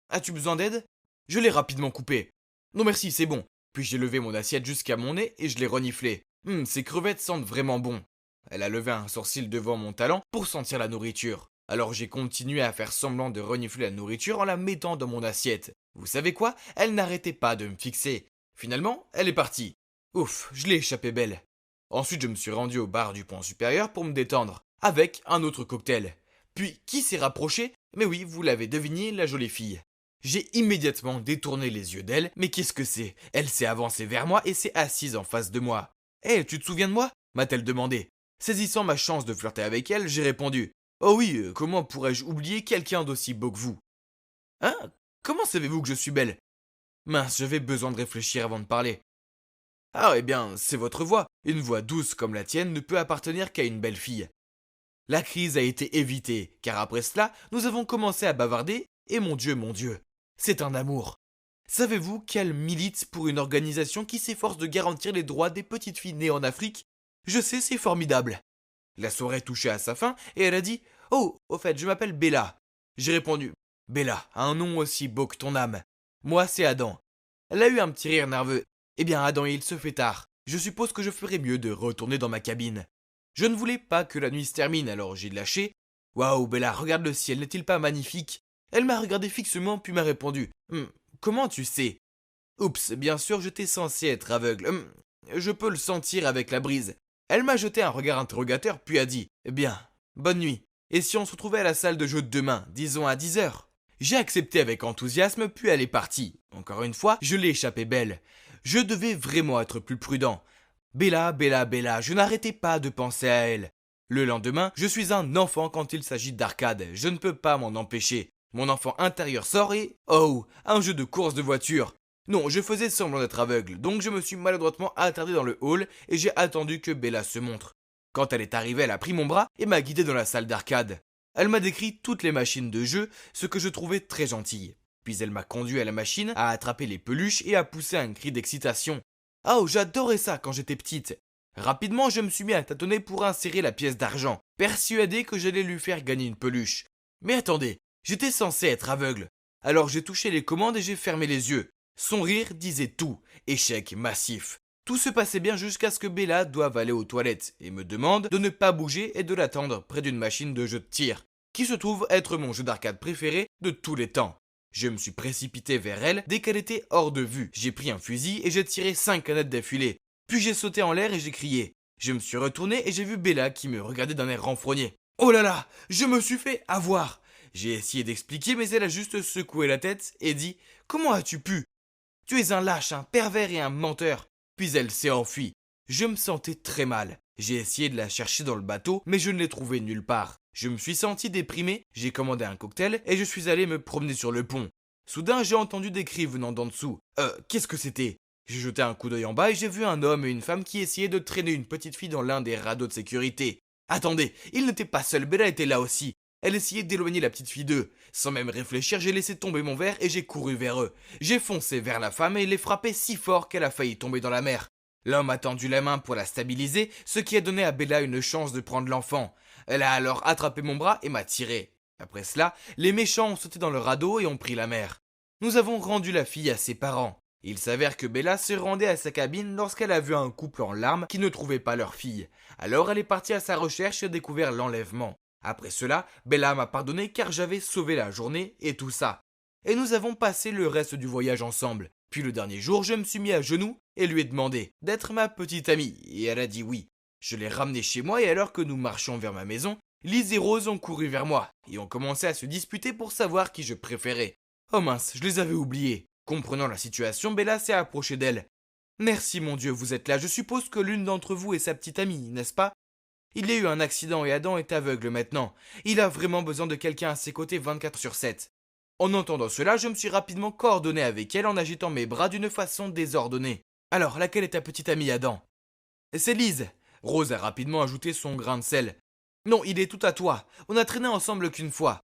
As-tu besoin d'aide ?» Je l'ai rapidement coupé. « Non merci, c'est bon. » Puis j'ai levé mon assiette jusqu'à mon nez et je l'ai reniflé. Ces crevettes sentent vraiment bon. Elle a levé un sourcil devant mon talon pour sentir la nourriture. Alors j'ai continué à faire semblant de renifler la nourriture en la mettant dans mon assiette. Vous savez quoi? Elle n'arrêtait pas de me fixer. Finalement, elle est partie. Ouf, je l'ai échappé belle. Ensuite, je me suis rendu au bar du pont supérieur pour me détendre, avec un autre cocktail. Puis, qui s'est rapproché? Mais oui, vous l'avez deviné, la jolie fille. J'ai immédiatement détourné les yeux d'elle, mais qu'est-ce que c'est? Elle s'est avancée vers moi et s'est assise en face de moi. « Hé, tu te souviens de moi ?» m'a-t-elle demandé. Saisissant ma chance de flirter avec elle, j'ai répondu « Oh oui, comment pourrais-je oublier quelqu'un d'aussi beau que vous ?»« Hein? Comment savez-vous que je suis belle ?» Mince, j'avais besoin de réfléchir avant de parler. Ah, eh bien, c'est votre voix. Une voix douce comme la tienne ne peut appartenir qu'à une belle fille. La crise a été évitée, car après cela, nous avons commencé à bavarder, et mon Dieu, c'est un amour. Savez-vous qu'elle milite pour une organisation qui s'efforce de garantir les droits des petites filles nées en Afrique? Je sais, c'est formidable. La soirée touchait à sa fin, et elle a dit « Oh, au fait, je m'appelle Bella. » J'ai répondu « Bella, un nom aussi beau que ton âme. Moi, c'est Adam. » Elle a eu un petit rire nerveux. « Eh bien, Adam, il se fait tard. Je suppose que je ferais mieux de retourner dans ma cabine. » Je ne voulais pas que la nuit se termine, alors j'ai lâché. « Waouh, Bella, regarde le ciel, n'est-il pas magnifique ?» Elle m'a regardé fixement puis m'a répondu « Comment tu sais ?»« Oups, bien sûr, j'étais censé être aveugle. Je peux le sentir avec la brise. » Elle m'a jeté un regard interrogateur puis a dit « Eh bien, bonne nuit. Et si on se retrouvait à la salle de jeu de demain, disons à 10 heures ?» J'ai accepté avec enthousiasme puis elle est partie. Encore une fois, je l'ai échappé belle. Je devais vraiment être plus prudent. Bella, Bella, Bella, je n'arrêtais pas de penser à elle. Le lendemain, je suis un enfant quand il s'agit d'arcade, je ne peux pas m'en empêcher. Mon enfant intérieur sort et... Oh, un jeu de course de voiture. Non, je faisais semblant d'être aveugle, donc je me suis maladroitement attardé dans le hall et j'ai attendu que Bella se montre. Quand elle est arrivée, elle a pris mon bras et m'a guidé dans la salle d'arcade. Elle m'a décrit toutes les machines de jeu, ce que je trouvais très gentil. Puis elle m'a conduit à la machine, à attraper les peluches et à pousser un cri d'excitation. Oh, j'adorais ça quand j'étais petite. Rapidement, je me suis mis à tâtonner pour insérer la pièce d'argent, persuadé que j'allais lui faire gagner une peluche. Mais attendez, j'étais censé être aveugle. Alors j'ai touché les commandes et j'ai fermé les yeux. Son rire disait tout. Échec massif. Tout se passait bien jusqu'à ce que Bella doive aller aux toilettes et me demande de ne pas bouger et de l'attendre près d'une machine de jeu de tir, qui se trouve être mon jeu d'arcade préféré de tous les temps. Je me suis précipité vers elle dès qu'elle était hors de vue. J'ai pris un fusil et j'ai tiré 5 canettes d'affilée. Puis j'ai sauté en l'air et j'ai crié. Je me suis retourné et j'ai vu Bella qui me regardait d'un air renfrogné. Oh là là, je me suis fait avoir. J'ai essayé d'expliquer mais elle a juste secoué la tête et dit « Comment as-tu pu ? Tu es un lâche, un pervers et un menteur. » Puis elle s'est enfuie. Je me sentais très mal. J'ai essayé de la chercher dans le bateau, mais je ne l'ai trouvée nulle part. Je me suis senti déprimé, j'ai commandé un cocktail et je suis allé me promener sur le pont. Soudain, j'ai entendu des cris venant d'en dessous. Qu'est-ce que c'était ? J'ai jeté un coup d'œil en bas et j'ai vu un homme et une femme qui essayaient de traîner une petite fille dans l'un des radeaux de sécurité. Attendez, ils n'étaient pas seuls, Bella était là aussi. Elle essayait d'éloigner la petite fille d'eux. Sans même réfléchir, j'ai laissé tomber mon verre et j'ai couru vers eux. J'ai foncé vers la femme et l'ai frappée si fort qu'elle a failli tomber dans la mer. L'homme a tendu la main pour la stabiliser, ce qui a donné à Bella une chance de prendre l'enfant. Elle a alors attrapé mon bras et m'a tiré. Après cela, les méchants ont sauté dans le radeau et ont pris la mer. Nous avons rendu la fille à ses parents. Il s'avère que Bella se rendait à sa cabine lorsqu'elle a vu un couple en larmes qui ne trouvait pas leur fille. Alors elle est partie à sa recherche et a découvert l'enlèvement. Après cela, Bella m'a pardonné car j'avais sauvé la journée et tout ça. Et nous avons passé le reste du voyage ensemble. Puis le dernier jour, je me suis mis à genoux et lui ai demandé d'être ma petite amie. Et elle a dit oui. Je l'ai ramenée chez moi et alors que nous marchions vers ma maison, Lise et Rose ont couru vers moi et ont commencé à se disputer pour savoir qui je préférais. Oh mince, je les avais oubliés. Comprenant la situation, Bella s'est approchée d'elle. « Merci mon Dieu, vous êtes là, je suppose que l'une d'entre vous est sa petite amie, n'est-ce pas ? Il y a eu un accident et Adam est aveugle maintenant. Il a vraiment besoin de quelqu'un à ses côtés 24/7. En entendant cela, je me suis rapidement coordonné avec elle en agitant mes bras d'une façon désordonnée. Alors, laquelle est ta petite amie, Adam ? C'est Lise. Rose a rapidement ajouté son grain de sel. Non, il est tout à toi. On a traîné ensemble qu'une fois.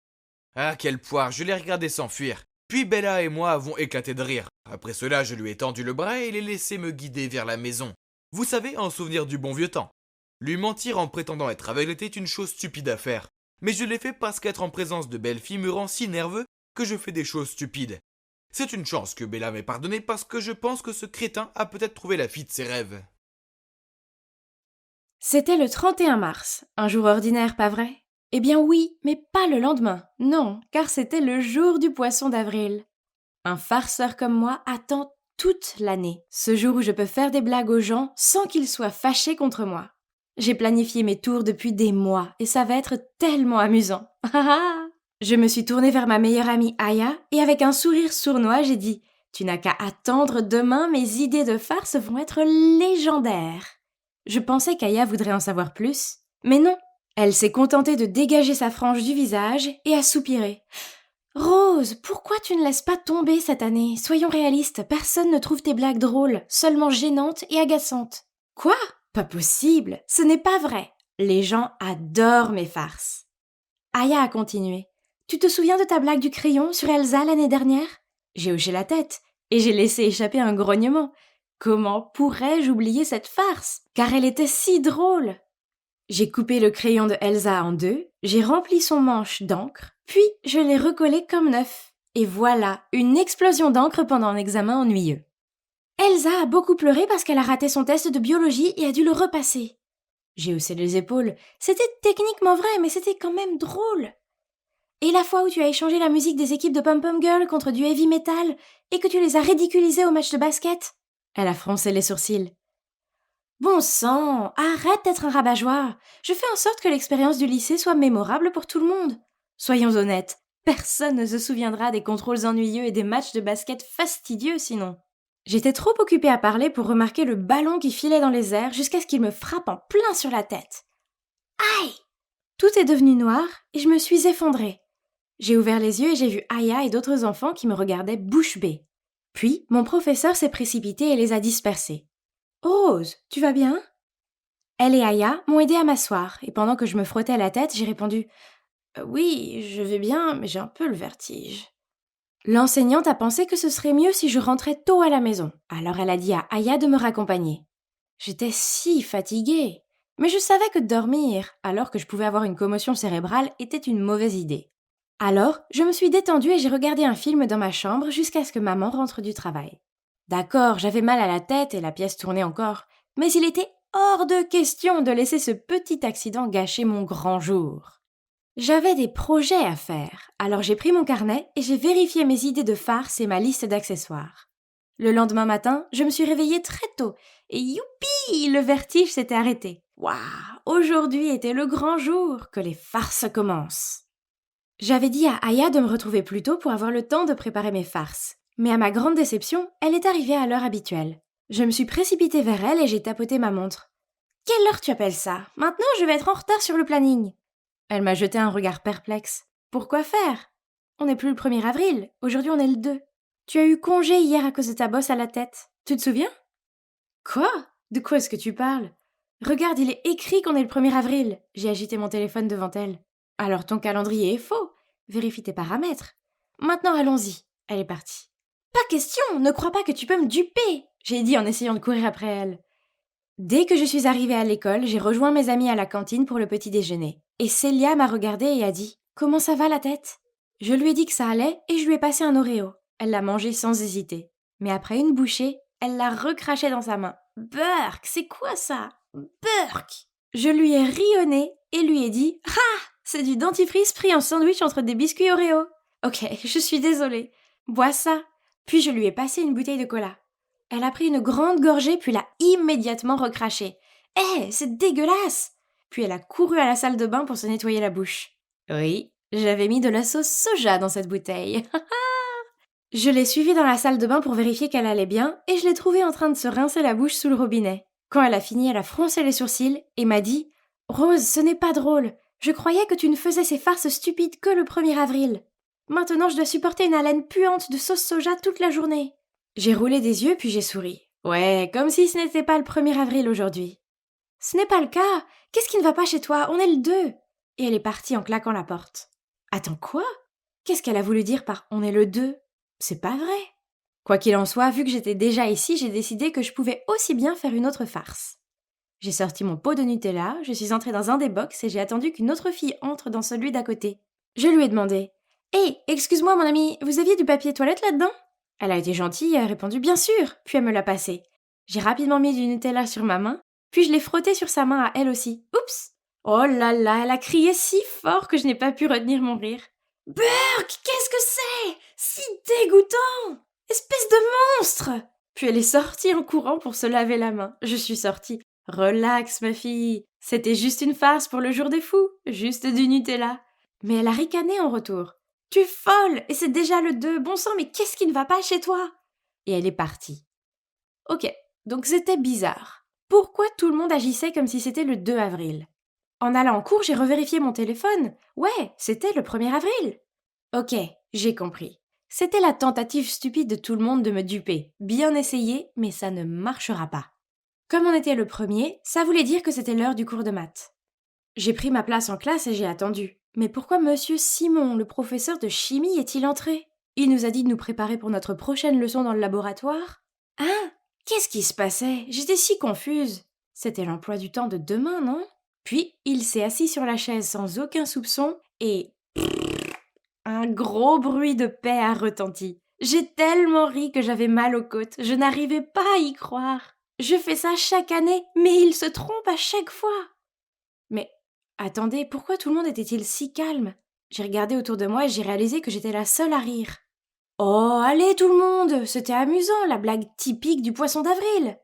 Ah, quelle poire, je l'ai regardé s'enfuir. Puis Bella et moi avons éclaté de rire. Après cela, je lui ai tendu le bras et l'ai laissé me guider vers la maison. Vous savez, en souvenir du bon vieux temps. Lui mentir en prétendant être aveugle était une chose stupide à faire. Mais je l'ai fait parce qu'être en présence de belles filles me rend si nerveux que je fais des choses stupides. C'est une chance que Bella m'ait pardonné parce que je pense que ce crétin a peut-être trouvé la fille de ses rêves. C'était le 31 mars, un jour ordinaire, pas vrai ? Eh bien oui, mais pas le lendemain, non, car c'était le jour du poisson d'avril. Un farceur comme moi attend toute l'année, ce jour où je peux faire des blagues aux gens sans qu'ils soient fâchés contre moi. J'ai planifié mes tours depuis des mois et ça va être tellement amusant. Je me suis tournée vers ma meilleure amie Aya et avec un sourire sournois, j'ai dit « Tu n'as qu'à attendre demain, mes idées de farce vont être légendaires !» Je pensais qu'Aya voudrait en savoir plus, mais non. Elle s'est contentée de dégager sa frange du visage et a soupiré. « Rose, pourquoi tu ne laisses pas tomber cette année ? Soyons réalistes, personne ne trouve tes blagues drôles, seulement gênantes et agaçantes. »« Quoi ? Pas possible, ce n'est pas vrai. Les gens adorent mes farces. » Aya a continué. « Tu te souviens de ta blague du crayon sur Elsa l'année dernière ? » J'ai hoché la tête et j'ai laissé échapper un grognement. Comment pourrais-je oublier cette farce ? Car elle était si drôle. J'ai coupé le crayon de Elsa en deux, j'ai rempli son manche d'encre, puis je l'ai recollé comme neuf. Et voilà, une explosion d'encre pendant un examen ennuyeux. Elsa a beaucoup pleuré parce qu'elle a raté son test de biologie et a dû le repasser. J'ai haussé les épaules. C'était techniquement vrai, mais c'était quand même drôle. Et la fois où tu as échangé la musique des équipes de Pom Pom Girl contre du heavy metal et que tu les as ridiculisées au match de basket ? Elle a froncé les sourcils. Bon sang, arrête d'être un rabat-joie. Je fais en sorte que l'expérience du lycée soit mémorable pour tout le monde. Soyons honnêtes, personne ne se souviendra des contrôles ennuyeux et des matchs de basket fastidieux sinon. J'étais trop occupée à parler pour remarquer le ballon qui filait dans les airs jusqu'à ce qu'il me frappe en plein sur la tête. Aïe ! Tout est devenu noir et je me suis effondrée. J'ai ouvert les yeux et j'ai vu Aya et d'autres enfants qui me regardaient bouche bée. Puis, mon professeur s'est précipité et les a dispersés. « Rose, tu vas bien ?» Elle et Aya m'ont aidée à m'asseoir et pendant que je me frottais la tête, j'ai répondu « Oui, je vais bien, mais j'ai un peu le vertige. » L'enseignante a pensé que ce serait mieux si je rentrais tôt à la maison, alors elle a dit à Aya de me raccompagner. J'étais si fatiguée, mais je savais que dormir, alors que je pouvais avoir une commotion cérébrale, était une mauvaise idée. Alors, je me suis détendue et j'ai regardé un film dans ma chambre jusqu'à ce que maman rentre du travail. D'accord, j'avais mal à la tête et la pièce tournait encore, mais il était hors de question de laisser ce petit accident gâcher mon grand jour. J'avais des projets à faire, alors j'ai pris mon carnet et j'ai vérifié mes idées de farce et ma liste d'accessoires. Le lendemain matin, je me suis réveillée très tôt et youpi, le vertige s'était arrêté. Waouh, aujourd'hui était le grand jour, que les farces commencent. J'avais dit à Aya de me retrouver plus tôt pour avoir le temps de préparer mes farces. Mais à ma grande déception, elle est arrivée à l'heure habituelle. Je me suis précipitée vers elle et j'ai tapoté ma montre. Quelle heure tu appelles ça? Maintenant, je vais être en retard sur le planning. Elle m'a jeté un regard perplexe. Pourquoi faire? On n'est plus le 1er avril, aujourd'hui on est le 2. Tu as eu congé hier à cause de ta bosse à la tête. Tu te souviens? Quoi? De quoi est-ce que tu parles? Regarde, il est écrit qu'on est le 1er avril. J'ai agité mon téléphone devant elle. Alors ton calendrier est faux. Vérifie tes paramètres. Maintenant allons-y. Elle est partie. Pas question, ne crois pas que tu peux me duper, j'ai dit en essayant de courir après elle. Dès que je suis arrivée à l'école, j'ai rejoint mes amis à la cantine pour le petit déjeuner. Et Célia m'a regardée et a dit « Comment ça va la tête ?» Je lui ai dit que ça allait et je lui ai passé un Oreo. Elle l'a mangé sans hésiter. Mais après une bouchée, elle l'a recraché dans sa main. « Burk, c'est quoi ça? Burk !» Je lui ai ri au nez et lui ai dit « Ah, c'est du dentifrice pris en sandwich entre des biscuits Oreo. Ok, je suis désolée. Bois ça. » Puis je lui ai passé une bouteille de cola. Elle a pris une grande gorgée puis l'a immédiatement recrachée. « Hé, c'est dégueulasse !» Puis elle a couru à la salle de bain pour se nettoyer la bouche. Oui, j'avais mis de la sauce soja dans cette bouteille. Je l'ai suivie dans la salle de bain pour vérifier qu'elle allait bien et je l'ai trouvée en train de se rincer la bouche sous le robinet. Quand elle a fini, elle a froncé les sourcils et m'a dit « Rose, ce n'est pas drôle. Je croyais que tu ne faisais ces farces stupides que le 1er avril. Maintenant, je dois supporter une haleine puante de sauce soja toute la journée. » J'ai roulé des yeux puis j'ai souri. Ouais, comme si ce n'était pas le 1er avril aujourd'hui. Ce n'est pas le cas. Qu'est-ce qui ne va pas chez toi? On est le 2. Et elle est partie en claquant la porte. Attends, quoi? Qu'est-ce qu'elle a voulu dire par on est le 2? C'est pas vrai. Quoi qu'il en soit, vu que j'étais déjà ici, j'ai décidé que je pouvais aussi bien faire une autre farce. J'ai sorti mon pot de Nutella, je suis entrée dans un des box et j'ai attendu qu'une autre fille entre dans celui d'à côté. Je lui ai demandé « Hey, excuse-moi mon ami, vous aviez du papier toilette là-dedans ?» Elle a été gentille et a répondu « Bien sûr !» Puis elle me l'a passé. J'ai rapidement mis du Nutella sur ma main, puis je l'ai frotté sur sa main à elle aussi. Oups! Oh là là, elle a crié si fort que je n'ai pas pu retenir mon rire. « Burk, qu'est-ce que c'est? Si dégoûtant! Espèce de monstre !» Puis elle est sortie en courant pour se laver la main. Je suis sortie. « Relax, ma fille. C'était juste une farce pour le jour des fous. Juste du Nutella. » Mais elle a ricané en retour. « Tu es folle! Et c'est déjà le 2. Bon sang, mais qu'est-ce qui ne va pas chez toi? » Et elle est partie. Ok, donc c'était bizarre. Pourquoi tout le monde agissait comme si c'était le 2 avril? En allant en cours, j'ai revérifié mon téléphone. Ouais, c'était le 1er avril. Ok, j'ai compris. C'était la tentative stupide de tout le monde de me duper. Bien essayé, mais ça ne marchera pas. Comme on était le 1er, ça voulait dire que c'était l'heure du cours de maths. J'ai pris ma place en classe et j'ai attendu. Mais pourquoi Monsieur Simon, le professeur de chimie, est-il entré? Il nous a dit de nous préparer pour notre prochaine leçon dans le laboratoire. Hein? Qu'est-ce qui se passait? J'étais si confuse. C'était l'emploi du temps de demain, non? Puis, il s'est assis sur la chaise sans aucun soupçon et... un gros bruit de paix a retenti. J'ai tellement ri que j'avais mal aux côtes. Je n'arrivais pas à y croire. Je fais ça chaque année, mais il se trompe à chaque fois. Mais, attendez, pourquoi tout le monde était-il si calme? J'ai regardé autour de moi et j'ai réalisé que j'étais la seule à rire. Oh, allez tout le monde, c'était amusant, la blague typique du poisson d'avril.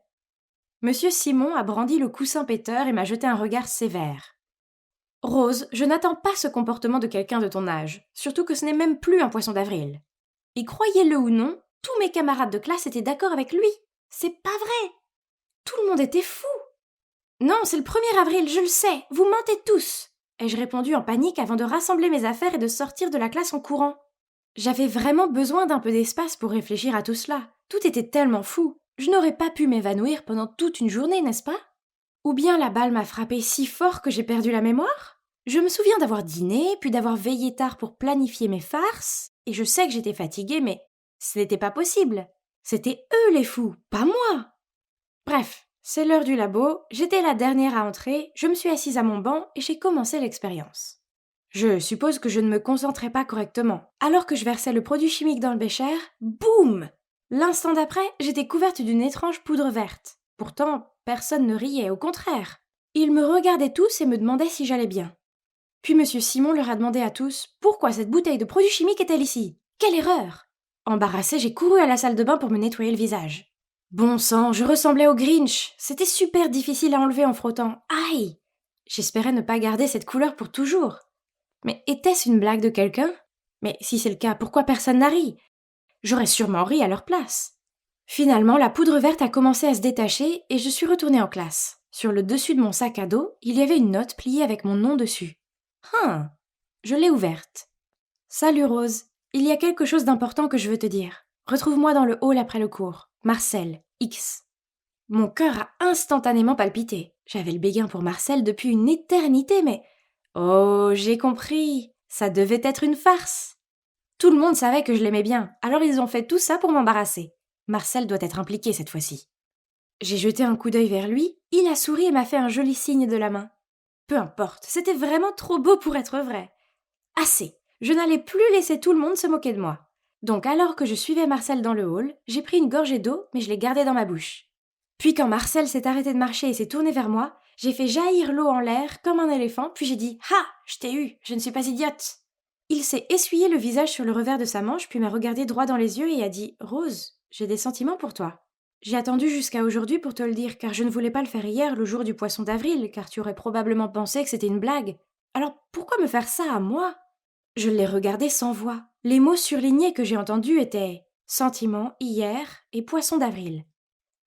Monsieur Simon a brandi le coussin péteur et m'a jeté un regard sévère. Rose, je n'attends pas ce comportement de quelqu'un de ton âge, surtout que ce n'est même plus un poisson d'avril. Et croyez-le ou non, tous mes camarades de classe étaient d'accord avec lui. C'est pas vrai. Tout le monde était fou. Non, c'est le 1er avril, je le sais, vous mentez tous, ai-je répondu en panique avant de rassembler mes affaires et de sortir de la classe en courant. J'avais vraiment besoin d'un peu d'espace pour réfléchir à tout cela. Tout était tellement fou. Je n'aurais pas pu m'évanouir pendant toute une journée, n'est-ce pas? Ou bien la balle m'a frappé si fort que j'ai perdu la mémoire? Je me souviens d'avoir dîné, puis d'avoir veillé tard pour planifier mes farces, et je sais que j'étais fatiguée, mais ce n'était pas possible. C'était eux les fous, pas moi. Bref, c'est l'heure du labo, j'étais la dernière à entrer, je me suis assise à mon banc et j'ai commencé l'expérience. Je suppose que je ne me concentrais pas correctement. Alors que je versais le produit chimique dans le bécher, boum! L'instant d'après, j'étais couverte d'une étrange poudre verte. Pourtant, personne ne riait, au contraire. Ils me regardaient tous et me demandaient si j'allais bien. Puis Monsieur Simon leur a demandé à tous « Pourquoi cette bouteille de produit chimique est-elle ici? Quelle erreur !» Embarrassée, j'ai couru à la salle de bain pour me nettoyer le visage. Bon sang, je ressemblais au Grinch. C'était super difficile à enlever en frottant. Aïe! J'espérais ne pas garder cette couleur pour toujours. Mais était-ce une blague de quelqu'un? Mais si c'est le cas, pourquoi personne n'a ri? J'aurais sûrement ri à leur place. Finalement, la poudre verte a commencé à se détacher et je suis retournée en classe. Sur le dessus de mon sac à dos, il y avait une note pliée avec mon nom dessus. Je l'ai ouverte. Salut Rose, il y a quelque chose d'important que je veux te dire. Retrouve-moi dans le hall après le cours. Marcel, X. Mon cœur a instantanément palpité. J'avais le béguin pour Marcel depuis une éternité, mais... Oh, j'ai compris. Ça devait être une farce. Tout le monde savait que je l'aimais bien, alors ils ont fait tout ça pour m'embarrasser. Marcel doit être impliqué cette fois-ci. J'ai jeté un coup d'œil vers lui, il a souri et m'a fait un joli signe de la main. Peu importe, c'était vraiment trop beau pour être vrai. Assez, je n'allais plus laisser tout le monde se moquer de moi. Donc alors que je suivais Marcel dans le hall, j'ai pris une gorgée d'eau, mais je l'ai gardée dans ma bouche. Puis quand Marcel s'est arrêté de marcher et s'est tourné vers moi, j'ai fait jaillir l'eau en l'air comme un éléphant, puis j'ai dit « Ha, je t'ai eu, je ne suis pas idiote !» Il s'est essuyé le visage sur le revers de sa manche, puis m'a regardé droit dans les yeux et a dit « Rose, j'ai des sentiments pour toi. J'ai attendu jusqu'à aujourd'hui pour te le dire, car je ne voulais pas le faire hier, le jour du poisson d'avril, car tu aurais probablement pensé que c'était une blague. Alors pourquoi me faire ça à moi ?» Je l'ai regardé sans voix. Les mots surlignés que j'ai entendus étaient « sentiments, hier » et « poisson d'avril ».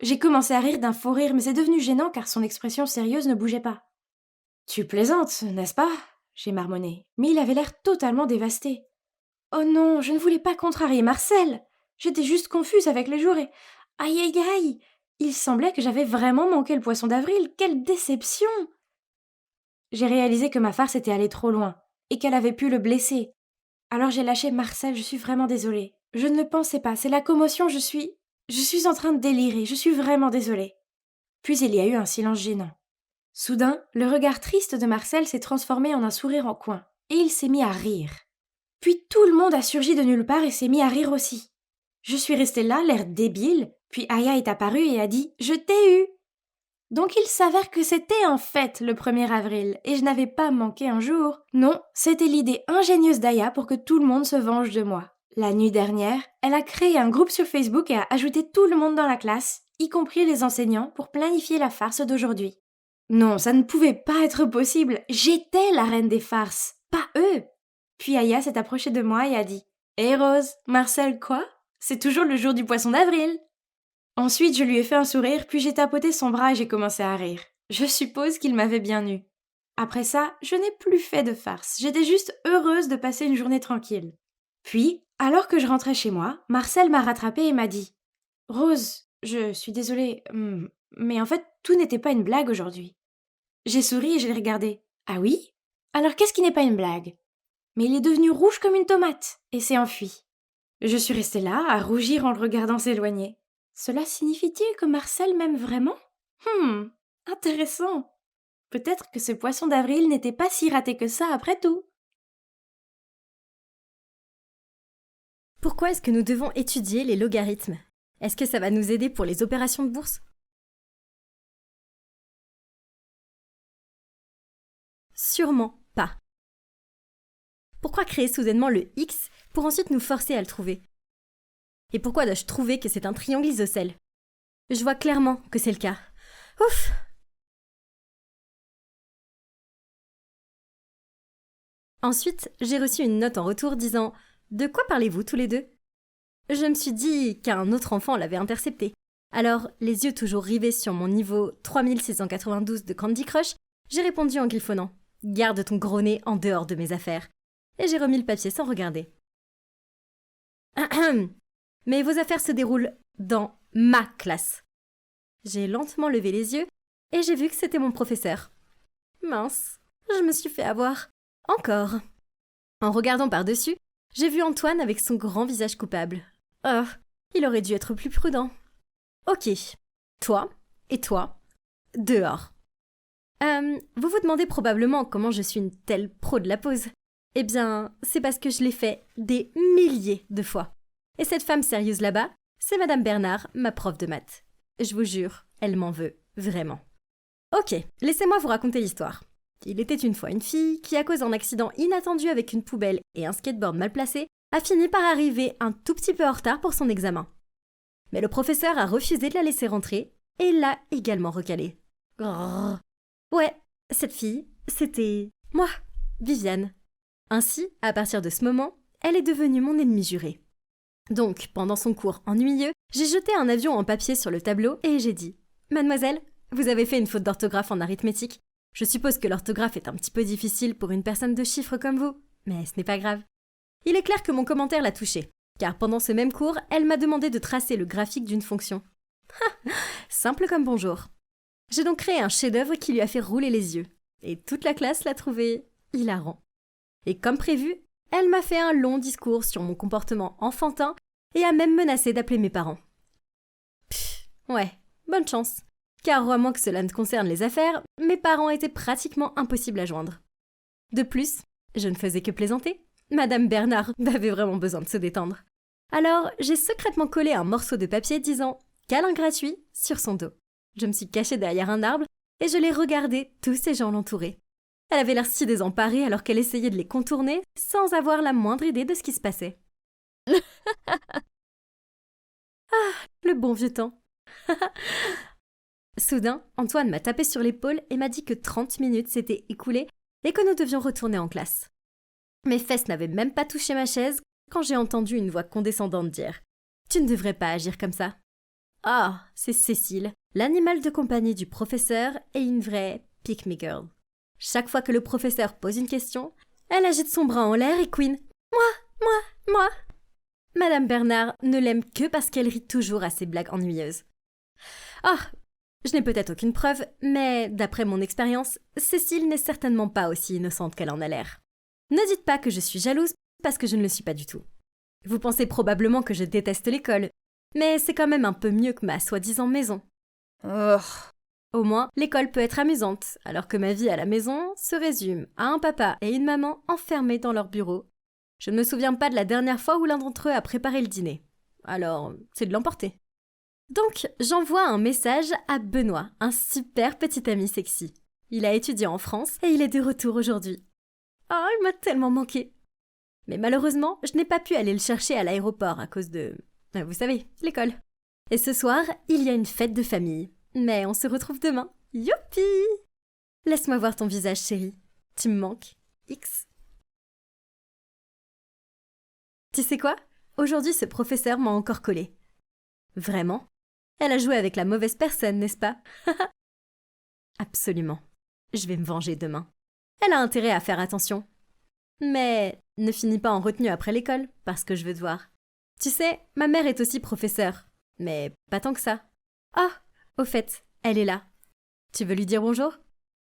J'ai commencé à rire d'un faux rire, mais c'est devenu gênant car son expression sérieuse ne bougeait pas. « Tu plaisantes, n'est-ce pas ?» j'ai marmonné, mais il avait l'air totalement dévasté. « Oh non, je ne voulais pas contrarier Marcel. J'étais juste confuse avec les jours et... Aïe aïe aïe! Il semblait que j'avais vraiment manqué le poisson d'avril. Quelle déception !» J'ai réalisé que ma farce était allée trop loin et qu'elle avait pu le blesser. Alors j'ai lâché « Marcel, je suis vraiment désolée. Je ne le pensais pas, c'est la commotion, je suis en train de délirer, je suis vraiment désolée. » Puis il y a eu un silence gênant. Soudain, le regard triste de Marcel s'est transformé en un sourire en coin, et il s'est mis à rire. Puis tout le monde a surgi de nulle part et s'est mis à rire aussi. Je suis restée là, l'air débile, puis Aya est apparue et a dit « Je t'ai eu !» Donc il s'avère que c'était en fait le 1er avril, et je n'avais pas manqué un jour. Non, c'était l'idée ingénieuse d'Aya pour que tout le monde se venge de moi. La nuit dernière, elle a créé un groupe sur Facebook et a ajouté tout le monde dans la classe, y compris les enseignants, pour planifier la farce d'aujourd'hui. Non, ça ne pouvait pas être possible. J'étais la reine des farces, pas eux. Puis Aya s'est approchée de moi et a dit « Hé Rose, Marcel quoi ? C'est toujours le jour du poisson d'avril !» Ensuite, je lui ai fait un sourire, puis j'ai tapoté son bras et j'ai commencé à rire. Je suppose qu'il m'avait bien eu. Après ça, je n'ai plus fait de farce. J'étais juste heureuse de passer une journée tranquille. Puis, alors que je rentrais chez moi, Marcel m'a rattrapée et m'a dit « Rose, je suis désolée, mais en fait, tout n'était pas une blague aujourd'hui. » J'ai souri et je l'ai regardé. « Ah oui ? Alors qu'est-ce qui n'est pas une blague ?» Mais il est devenu rouge comme une tomate et s'est enfui. Je suis restée là, à rougir en le regardant s'éloigner. Cela signifie-t-il que Marcel m'aime vraiment ? Intéressant. Peut-être que ce poisson d'avril n'était pas si raté que ça après tout. Pourquoi est-ce que nous devons étudier les logarithmes ? Est-ce que ça va nous aider pour les opérations de bourse ? Sûrement pas. Pourquoi créer soudainement le X pour ensuite nous forcer à le trouver ? Et pourquoi dois-je trouver que c'est un triangle isocèle ? Je vois clairement que c'est le cas. Ouf ! Ensuite, j'ai reçu une note en retour disant « De quoi parlez-vous tous les deux ?» Je me suis dit qu'un autre enfant l'avait intercepté. Alors, les yeux toujours rivés sur mon niveau 3692 de Candy Crush, j'ai répondu en griffonnant « Garde ton gros nez en dehors de mes affaires !» Et j'ai remis le papier sans regarder. Mais vos affaires se déroulent dans ma classe. J'ai lentement levé les yeux et j'ai vu que c'était mon professeur. Mince, je me suis fait avoir. Encore. En regardant par-dessus, j'ai vu Antoine avec son grand visage coupable. Oh, il aurait dû être plus prudent. Ok, toi et toi, dehors. Vous vous demandez probablement comment je suis une telle pro de la pause. Eh bien, c'est parce que je l'ai fait des milliers de fois. Et cette femme sérieuse là-bas, c'est Madame Bernard, ma prof de maths. Je vous jure, elle m'en veut, vraiment. Ok, laissez-moi vous raconter l'histoire. Il était une fois une fille qui, à cause d'un accident inattendu avec une poubelle et un skateboard mal placé, a fini par arriver un tout petit peu en retard pour son examen. Mais le professeur a refusé de la laisser rentrer et l'a également recalée. Grrr. Ouais, cette fille, c'était moi, Viviane. Ainsi, à partir de ce moment, elle est devenue mon ennemie jurée. Donc, pendant son cours ennuyeux, j'ai jeté un avion en papier sur le tableau et j'ai dit « Mademoiselle, vous avez fait une faute d'orthographe en arithmétique. Je suppose que l'orthographe est un petit peu difficile pour une personne de chiffres comme vous, mais ce n'est pas grave. Il est clair que mon commentaire l'a touchée, car pendant ce même cours, elle m'a demandé de tracer le graphique d'une fonction. Simple comme bonjour. J'ai donc créé un chef-d'œuvre qui lui a fait rouler les yeux, et toute la classe l'a trouvé hilarant. Et comme prévu, elle m'a fait un long discours sur mon comportement enfantin et a même menacé d'appeler mes parents. Ouais, bonne chance. Car à moins que cela ne concerne les affaires, mes parents étaient pratiquement impossibles à joindre. De plus, je ne faisais que plaisanter. Madame Bernard avait vraiment besoin de se détendre. Alors, j'ai secrètement collé un morceau de papier disant « câlin gratuit » sur son dos. Je me suis cachée derrière un arbre et je l'ai regardé, tous ces gens l'entouraient. Elle avait l'air si désemparée alors qu'elle essayait de les contourner sans avoir la moindre idée de ce qui se passait. Ah, le bon vieux temps. Soudain, Antoine m'a tapé sur l'épaule et m'a dit que 30 minutes s'étaient écoulées et que nous devions retourner en classe. Mes fesses n'avaient même pas touché ma chaise quand j'ai entendu une voix condescendante dire « Tu ne devrais pas agir comme ça. » Ah, c'est Cécile, l'animal de compagnie du professeur et une vraie pick-me girl. Chaque fois que le professeur pose une question, elle agite son bras en l'air et couine « Moi !» Madame Bernard ne l'aime que parce qu'elle rit toujours à ses blagues ennuyeuses. Ah, je n'ai peut-être aucune preuve, mais d'après mon expérience, Cécile n'est certainement pas aussi innocente qu'elle en a l'air. Ne dites pas que je suis jalouse, parce que je ne le suis pas du tout. Vous pensez probablement que je déteste l'école, mais c'est quand même un peu mieux que ma soi-disant maison. Oh. Au moins, l'école peut être amusante, alors que ma vie à la maison se résume à un papa et une maman enfermés dans leur bureau. Je ne me souviens pas de la dernière fois où l'un d'entre eux a préparé le dîner. Alors, c'est de l'emporter. Donc, j'envoie un message à Benoît, un super petit ami sexy. Il a étudié en France et il est de retour aujourd'hui. Oh, il m'a tellement manqué. Mais malheureusement, je n'ai pas pu aller le chercher à l'aéroport à cause de... vous savez, l'école. Et ce soir, il y a une fête de famille. Mais on se retrouve demain. Youpi! Laisse-moi voir ton visage, chérie. Tu me manques. X. Tu sais quoi? Aujourd'hui, ce professeur m'a encore collé. Vraiment? Elle a joué avec la mauvaise personne, n'est-ce pas? Absolument. Je vais me venger demain. Elle a intérêt à faire attention. Mais ne finis pas en retenue après l'école, parce que je veux te voir. Tu sais, ma mère est aussi professeure, mais pas tant que ça. Ah, au fait, elle est là. Tu veux lui dire bonjour?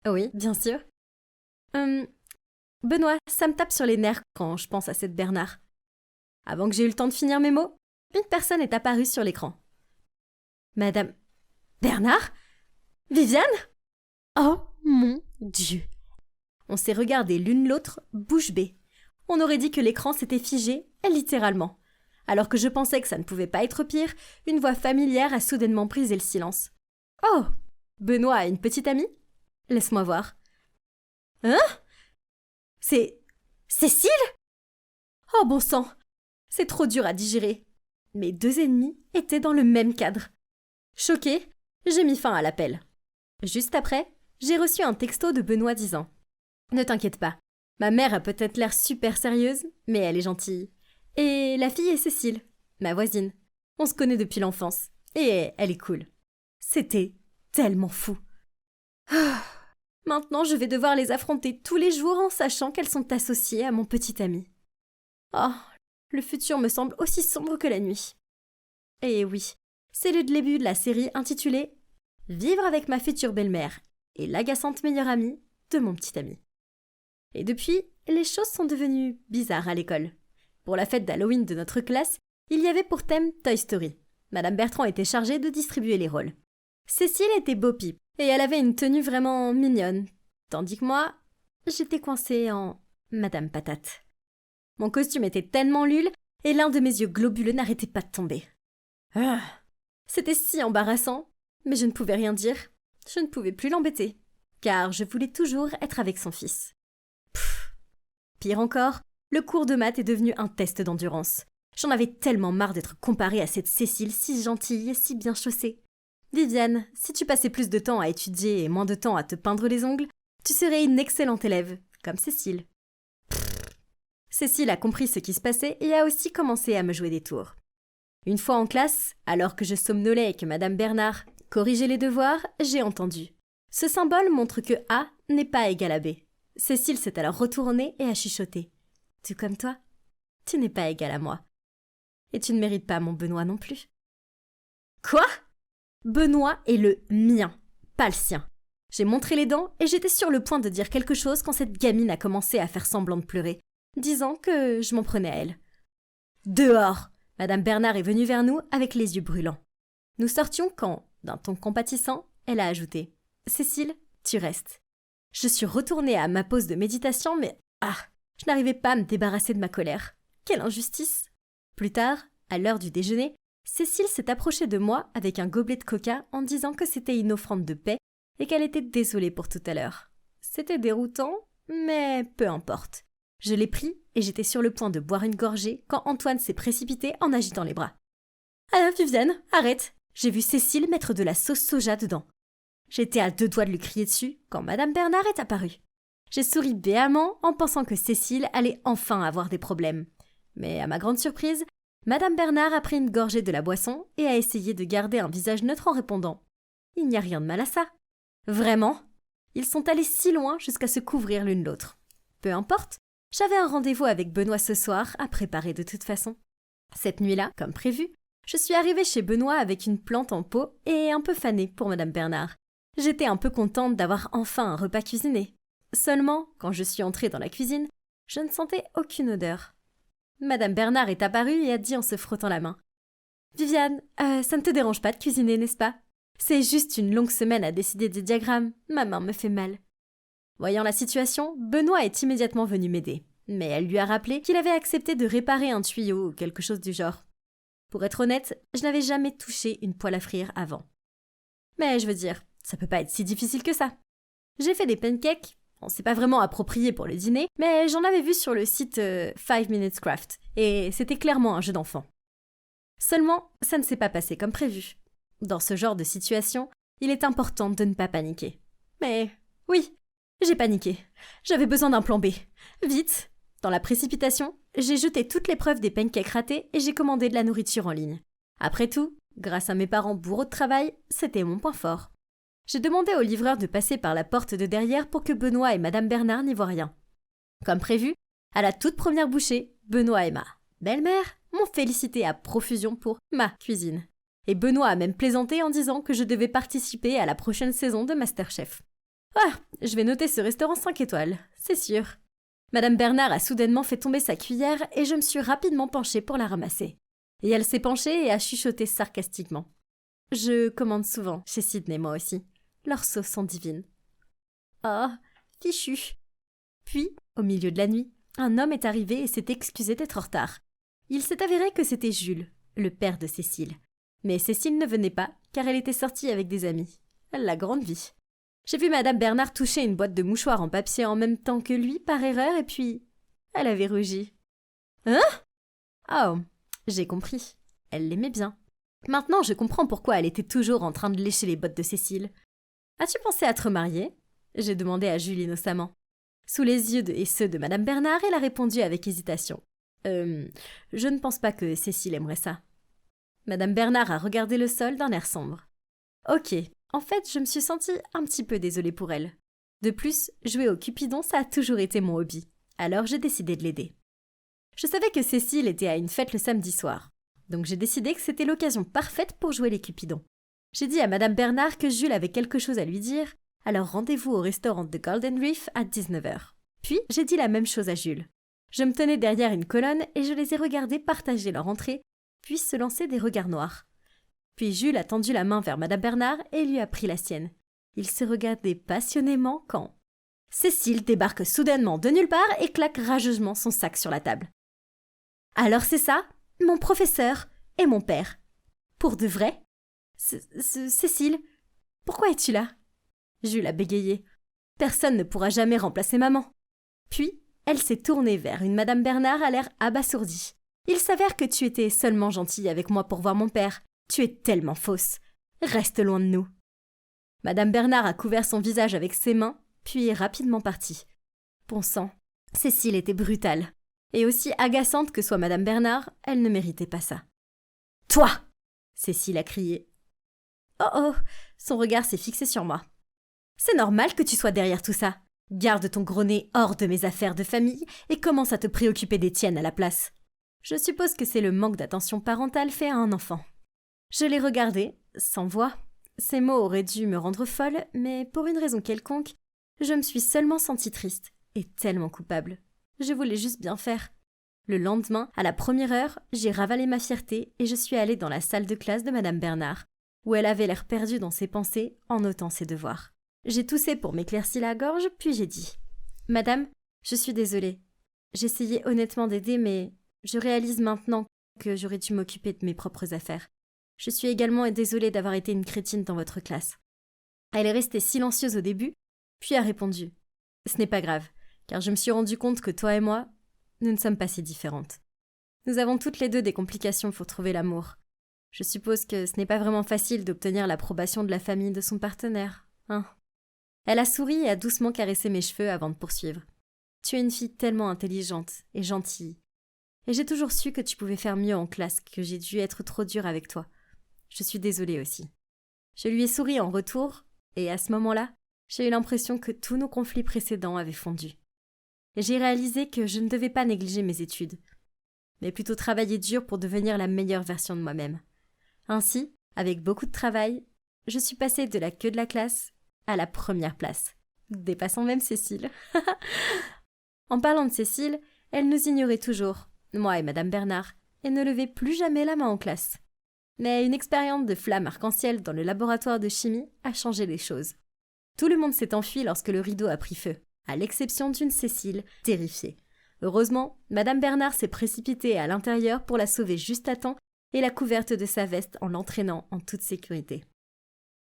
Oui, bien sûr. Benoît, ça me tape sur les nerfs quand je pense à cette Bernard. Avant que j'ai eu le temps de finir mes mots, une personne est apparue sur l'écran. Madame... Bernard? Viviane? Oh mon Dieu! On s'est regardé l'une l'autre, bouche bée. On aurait dit que l'écran s'était figé, littéralement. Alors que je pensais que ça ne pouvait pas être pire, une voix familière a soudainement brisé le silence. Oh! Benoît a une petite amie? Laisse-moi voir. Hein? C'est... Cécile? Oh bon sang! C'est trop dur à digérer. Mes deux ennemis étaient dans le même cadre. Choquée, j'ai mis fin à l'appel. Juste après, j'ai reçu un texto de Benoît disant « Ne t'inquiète pas, ma mère a peut-être l'air super sérieuse, mais elle est gentille. Et la fille est Cécile, ma voisine. On se connaît depuis l'enfance, et elle est cool. » C'était tellement fou. Maintenant, je vais devoir les affronter tous les jours en sachant qu'elles sont associées à mon petit ami. Oh, le futur me semble aussi sombre que la nuit. Et oui, c'est le début de la série intitulée « Vivre avec ma future belle-mère et l'agaçante meilleure amie de mon petit ami ». Et depuis, les choses sont devenues bizarres à l'école. Pour la fête d'Halloween de notre classe, il y avait pour thème Toy Story. Madame Bertrand était chargée de distribuer les rôles. Cécile était Bo-Peep et elle avait une tenue vraiment mignonne, tandis que moi, j'étais coincée en Madame Patate. Mon costume était tellement lul et l'un de mes yeux globuleux n'arrêtait pas de tomber. Ah, c'était si embarrassant, mais je ne pouvais rien dire. Je ne pouvais plus l'embêter, car je voulais toujours être avec son fils. Pire encore, le cours de maths est devenu un test d'endurance. J'en avais tellement marre d'être comparée à cette Cécile si gentille et si bien chaussée. Viviane, si tu passais plus de temps à étudier et moins de temps à te peindre les ongles, tu serais une excellente élève, comme Cécile. Cécile a compris ce qui se passait et a aussi commencé à me jouer des tours. Une fois en classe, alors que je somnolais et que Madame Bernard, Corriger les devoirs, j'ai entendu. Ce symbole montre que A n'est pas égal à B. Cécile s'est alors retournée et a chuchoté. Tout comme toi, tu n'es pas égal à moi. Et tu ne mérites pas mon Benoît non plus. Quoi ? Benoît est le mien, pas le sien. J'ai montré les dents et j'étais sur le point de dire quelque chose quand cette gamine a commencé à faire semblant de pleurer, disant que je m'en prenais à elle. Dehors ! Madame Bernard est venue vers nous avec les yeux brûlants. Nous sortions quand, d'un ton compatissant, elle a ajouté « Cécile, tu restes ». Je suis retournée à ma pause de méditation, mais je n'arrivais pas à me débarrasser de ma colère. Quelle injustice ! Plus tard, à l'heure du déjeuner, Cécile s'est approchée de moi avec un gobelet de coca en disant que c'était une offrande de paix et qu'elle était désolée pour tout à l'heure. C'était déroutant, mais peu importe. Je l'ai pris et j'étais sur le point de boire une gorgée quand Antoine s'est précipité en agitant les bras. « Ah, Viviane, arrête ! J'ai vu Cécile mettre de la sauce soja dedans. » J'étais à 2 doigts de lui crier dessus quand Madame Bernard est apparue. J'ai souri béamment en pensant que Cécile allait enfin avoir des problèmes. Mais à ma grande surprise, Madame Bernard a pris une gorgée de la boisson et a essayé de garder un visage neutre en répondant « Il n'y a rien de mal à ça. » Vraiment ? Ils sont allés si loin jusqu'à se couvrir l'une l'autre. Peu importe, j'avais un rendez-vous avec Benoît ce soir à préparer de toute façon. Cette nuit-là, comme prévu, je suis arrivée chez Benoît avec une plante en pot et un peu fanée pour Madame Bernard. J'étais un peu contente d'avoir enfin un repas cuisiné. Seulement, quand je suis entrée dans la cuisine, je ne sentais aucune odeur. Madame Bernard est apparue et a dit en se frottant la main « Viviane, ça ne te dérange pas de cuisiner, n'est-ce pas ? C'est juste une longue semaine à décider des diagrammes, ma main me fait mal. » Voyant la situation, Benoît est immédiatement venu m'aider, mais elle lui a rappelé qu'il avait accepté de réparer un tuyau ou quelque chose du genre. Pour être honnête, je n'avais jamais touché une poêle à frire avant. Mais je veux dire, ça peut pas être si difficile que ça. J'ai fait des pancakes, c'est pas vraiment approprié pour le dîner, mais j'en avais vu sur le site 5 Minutes Craft, et c'était clairement un jeu d'enfant. Seulement, ça ne s'est pas passé comme prévu. Dans ce genre de situation, il est important de ne pas paniquer. Mais oui, j'ai paniqué. J'avais besoin d'un plan B. Vite! Dans la précipitation, j'ai jeté toutes les preuves des pancakes ratés et j'ai commandé de la nourriture en ligne. Après tout, grâce à mes parents bourreaux de travail, c'était mon point fort. J'ai demandé au livreur de passer par la porte de derrière pour que Benoît et Madame Bernard n'y voient rien. Comme prévu, à la toute première bouchée, Benoît et ma belle-mère m'ont félicité à profusion pour ma cuisine. Et Benoît a même plaisanté en disant que je devais participer à la prochaine saison de MasterChef. Je vais noter ce restaurant 5 étoiles, c'est sûr. Madame Bernard a soudainement fait tomber sa cuillère et je me suis rapidement penchée pour la ramasser. Et elle s'est penchée et a chuchoté sarcastiquement. Je commande souvent chez Sydney, moi aussi. Leurs sauces sont divines. Oh, fichu. Puis, au milieu de la nuit, un homme est arrivé et s'est excusé d'être en retard. Il s'est avéré que c'était Jules, le père de Cécile. Mais Cécile ne venait pas, car elle était sortie avec des amis. La grande vie. J'ai vu Madame Bernard toucher une boîte de mouchoirs en papier en même temps que lui, par erreur, et puis... elle avait rougi. Hein ? Oh, j'ai compris. Elle l'aimait bien. Maintenant, je comprends pourquoi elle était toujours en train de lécher les bottes de Cécile. As-tu pensé à te remarier ? J'ai demandé à Julie innocemment. Sous les yeux et ceux de Madame Bernard, elle a répondu avec hésitation. Je ne pense pas que Cécile aimerait ça. Madame Bernard a regardé le sol d'un air sombre. Ok, en fait, je me suis sentie un petit peu désolée pour elle. De plus, jouer au Cupidon, ça a toujours été mon hobby. Alors j'ai décidé de l'aider. Je savais que Cécile était à une fête le samedi soir. Donc j'ai décidé que c'était l'occasion parfaite pour jouer les Cupidons. J'ai dit à Madame Bernard que Jules avait quelque chose à lui dire, alors rendez-vous au restaurant de Golden Reef à 19h. Puis j'ai dit la même chose à Jules. Je me tenais derrière une colonne et je les ai regardés partager leur entrée, puis se lancer des regards noirs. Puis Jules a tendu la main vers Madame Bernard et lui a pris la sienne. Ils se regardaient passionnément quand... Cécile débarque soudainement de nulle part et claque rageusement son sac sur la table. « Alors c'est ça, mon professeur et mon père. Pour de vrai ? Cécile, pourquoi es-tu là ?» Jules a bégayé. « Personne ne pourra jamais remplacer maman. » Puis, elle s'est tournée vers une Madame Bernard à l'air abasourdi. « Il s'avère que tu étais seulement gentille avec moi pour voir mon père. Tu es tellement fausse. Reste loin de nous. » Madame Bernard a couvert son visage avec ses mains, puis est rapidement partie. Bon sang, Cécile était brutale. Et aussi agaçante que soit Madame Bernard, elle ne méritait pas ça. « Toi !» Cécile a crié. Oh oh, son regard s'est fixé sur moi. C'est normal que tu sois derrière tout ça. Garde ton gros nez hors de mes affaires de famille et commence à te préoccuper des tiennes à la place. Je suppose que c'est le manque d'attention parentale fait à un enfant. Je l'ai regardé, sans voix. Ces mots auraient dû me rendre folle, mais pour une raison quelconque, je me suis seulement sentie triste et tellement coupable. Je voulais juste bien faire. Le lendemain, à la première heure, j'ai ravalé ma fierté et je suis allée dans la salle de classe de Madame Bernard, où elle avait l'air perdue dans ses pensées en notant ses devoirs. J'ai toussé pour m'éclaircir la gorge, puis j'ai dit « Madame, je suis désolée. J'essayais honnêtement d'aider, mais je réalise maintenant que j'aurais dû m'occuper de mes propres affaires. Je suis également désolée d'avoir été une crétine dans votre classe. » Elle est restée silencieuse au début, puis a répondu « Ce n'est pas grave, car je me suis rendu compte que toi et moi, nous ne sommes pas si différentes. Nous avons toutes les deux des complications pour trouver l'amour. Je suppose que ce n'est pas vraiment facile d'obtenir l'approbation de la famille de son partenaire, hein ?» Elle a souri et a doucement caressé mes cheveux avant de poursuivre. « Tu es une fille tellement intelligente et gentille. Et j'ai toujours su que tu pouvais faire mieux en classe, que j'ai dû être trop dure avec toi. Je suis désolée aussi. » Je lui ai souri en retour, et à ce moment-là, j'ai eu l'impression que tous nos conflits précédents avaient fondu. Et j'ai réalisé que je ne devais pas négliger mes études, mais plutôt travailler dur pour devenir la meilleure version de moi-même. Ainsi, avec beaucoup de travail, je suis passée de la queue de la classe à la première place, dépassant même Cécile. En parlant de Cécile, elle nous ignorait toujours, moi et Madame Bernard, et ne levait plus jamais la main en classe. Mais une expérience de flamme arc-en-ciel dans le laboratoire de chimie a changé les choses. Tout le monde s'est enfui lorsque le rideau a pris feu, à l'exception d'une Cécile, terrifiée. Heureusement, Madame Bernard s'est précipitée à l'intérieur pour la sauver juste à temps et l'a couverte de sa veste en l'entraînant en toute sécurité.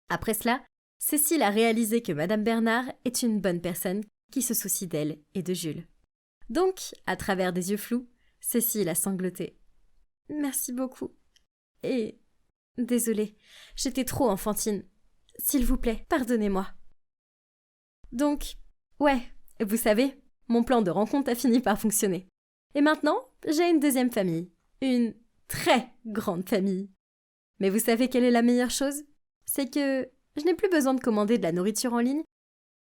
Après cela, Cécile a réalisé que Madame Bernard est une bonne personne qui se soucie d'elle et de Jules. Donc, à travers des yeux flous, Cécile a sangloté. « Merci beaucoup. Et désolée, j'étais trop enfantine. S'il vous plaît, pardonnez-moi. » Donc, ouais, vous savez, mon plan de rencontre a fini par fonctionner. Et maintenant, j'ai une deuxième famille. Une très grande famille. Mais vous savez quelle est la meilleure chose ? C'est que je n'ai plus besoin de commander de la nourriture en ligne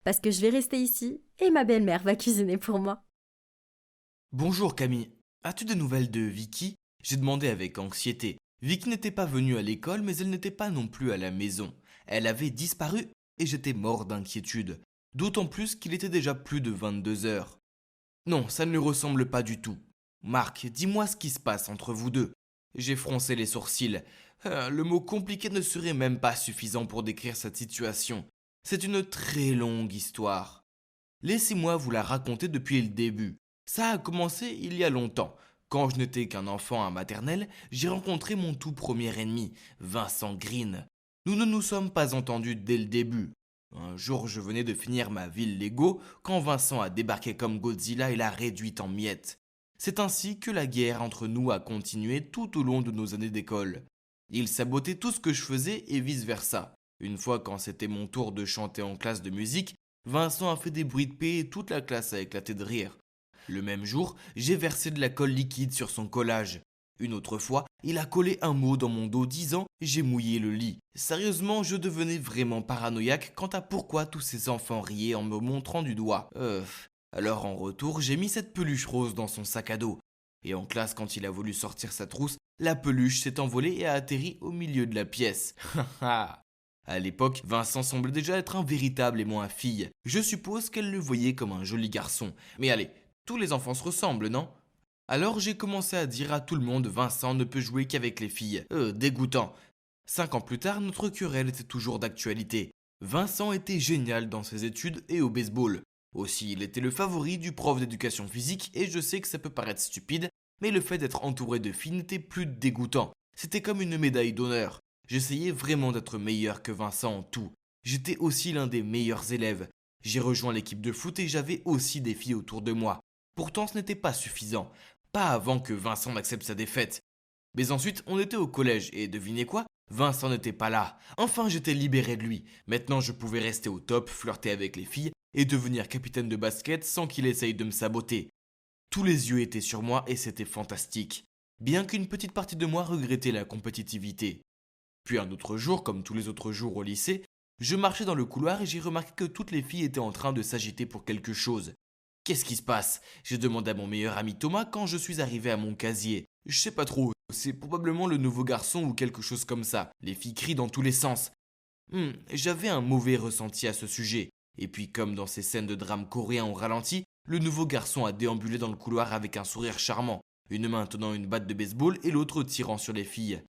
parce que je vais rester ici et ma belle-mère va cuisiner pour moi. Bonjour Camille, as-tu des nouvelles de Vicky ? J'ai demandé avec anxiété. Vicky n'était pas venue à l'école, mais elle n'était pas non plus à la maison. Elle avait disparu et j'étais mort d'inquiétude. D'autant plus qu'il était déjà plus de 22 heures. Non, ça ne lui ressemble pas du tout. Marc, dis-moi ce qui se passe entre vous deux. J'ai froncé les sourcils. Le mot compliqué ne serait même pas suffisant pour décrire cette situation. C'est une très longue histoire. Laissez-moi vous la raconter depuis le début. Ça a commencé il y a longtemps. Quand je n'étais qu'un enfant à maternelle, j'ai rencontré mon tout premier ennemi, Vincent Green. Nous ne nous sommes pas entendus dès le début. Un jour, je venais de finir ma ville Lego quand Vincent a débarqué comme Godzilla et l'a réduite en miettes. C'est ainsi que la guerre entre nous a continué tout au long de nos années d'école. Il sabotait tout ce que je faisais et vice-versa. Une fois, quand c'était mon tour de chanter en classe de musique, Vincent a fait des bruits de paix et toute la classe a éclaté de rire. Le même jour, j'ai versé de la colle liquide sur son collage. Une autre fois, il a collé un mot dans mon dos disant « J'ai mouillé le lit ». Sérieusement, je devenais vraiment paranoïaque quant à pourquoi tous ces enfants riaient en me montrant du doigt. Alors en retour, j'ai mis cette peluche rose dans son sac à dos. Et en classe, quand il a voulu sortir sa trousse, la peluche s'est envolée et a atterri au milieu de la pièce. À l'époque, Vincent semblait déjà être un véritable aimant à fille. Je suppose qu'elle le voyait comme un joli garçon. Mais allez, tous les enfants se ressemblent, non ? Alors j'ai commencé à dire à tout le monde Vincent ne peut jouer qu'avec les filles. Dégoûtant. 5 ans plus tard, notre querelle était toujours d'actualité. Vincent était génial dans ses études et au baseball. Aussi, il était le favori du prof d'éducation physique et je sais que ça peut paraître stupide, mais le fait d'être entouré de filles n'était plus dégoûtant. C'était comme une médaille d'honneur. J'essayais vraiment d'être meilleur que Vincent en tout. J'étais aussi l'un des meilleurs élèves. J'ai rejoint l'équipe de foot et j'avais aussi des filles autour de moi. Pourtant, ce n'était pas suffisant. Pas avant que Vincent n'accepte sa défaite. Mais ensuite, on était au collège et devinez quoi ? Vincent n'était pas là. Enfin, j'étais libéré de lui. Maintenant, je pouvais rester au top, flirter avec les filles et devenir capitaine de basket sans qu'il essaye de me saboter. Tous les yeux étaient sur moi et c'était fantastique. Bien qu'une petite partie de moi regrettait la compétitivité. Puis un autre jour, comme tous les autres jours au lycée, je marchais dans le couloir et j'ai remarqué que toutes les filles étaient en train de s'agiter pour quelque chose. Qu'est-ce qui se passe? J'ai demandé à mon meilleur ami Thomas quand je suis arrivé à mon casier. Je sais pas trop, c'est probablement le nouveau garçon ou quelque chose comme ça. Les filles crient dans tous les sens. J'avais un mauvais ressenti à ce sujet. Et puis comme dans ces scènes de drame coréen au ralenti, le nouveau garçon a déambulé dans le couloir avec un sourire charmant, une main tenant une batte de baseball et l'autre tirant sur les filles.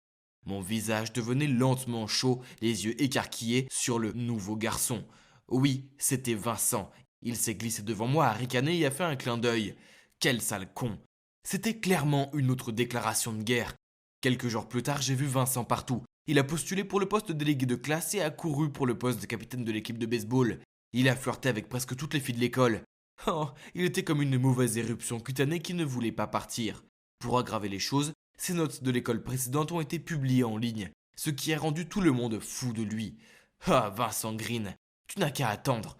Mon visage devenait lentement chaud, les yeux écarquillés sur le nouveau garçon. Oui, c'était Vincent. Il s'est glissé devant moi, a ricané et a fait un clin d'œil. Quel sale con! C'était clairement une autre déclaration de guerre. Quelques jours plus tard, j'ai vu Vincent partout. Il a postulé pour le poste de délégué de classe et a couru pour le poste de capitaine de l'équipe de baseball. Il a flirté avec presque toutes les filles de l'école. Oh, il était comme une mauvaise éruption cutanée qui ne voulait pas partir. Pour aggraver les choses, ses notes de l'école précédente ont été publiées en ligne, ce qui a rendu tout le monde fou de lui. Ah, Vincent Green, tu n'as qu'à attendre.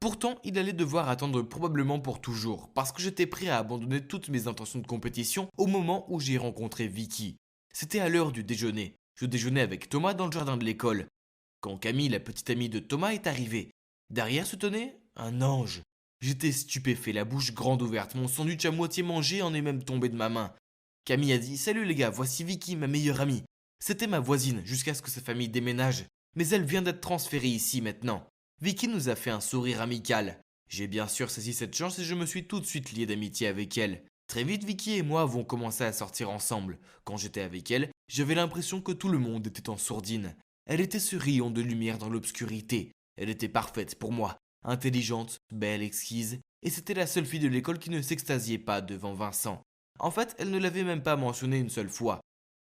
Pourtant, il allait devoir attendre probablement pour toujours, parce que j'étais prêt à abandonner toutes mes intentions de compétition au moment où j'ai rencontré Vicky. C'était à l'heure du déjeuner. Je déjeunais avec Thomas dans le jardin de l'école. Quand Camille, la petite amie de Thomas, est arrivée. Derrière se tenait un ange. J'étais stupéfait, la bouche grande ouverte, mon sandwich à moitié mangé en est même tombé de ma main. Camille a dit « Salut les gars, voici Vicky, ma meilleure amie. » C'était ma voisine jusqu'à ce que sa famille déménage. Mais elle vient d'être transférée ici maintenant. Vicky nous a fait un sourire amical. J'ai bien sûr saisi cette chance et je me suis tout de suite lié d'amitié avec elle. Très vite, Vicky et moi avons commencé à sortir ensemble. Quand j'étais avec elle, j'avais l'impression que tout le monde était en sourdine. Elle était ce rayon de lumière dans l'obscurité. Elle était parfaite pour moi, intelligente, belle, exquise, et c'était la seule fille de l'école qui ne s'extasiait pas devant Vincent. En fait, elle ne l'avait même pas mentionné une seule fois.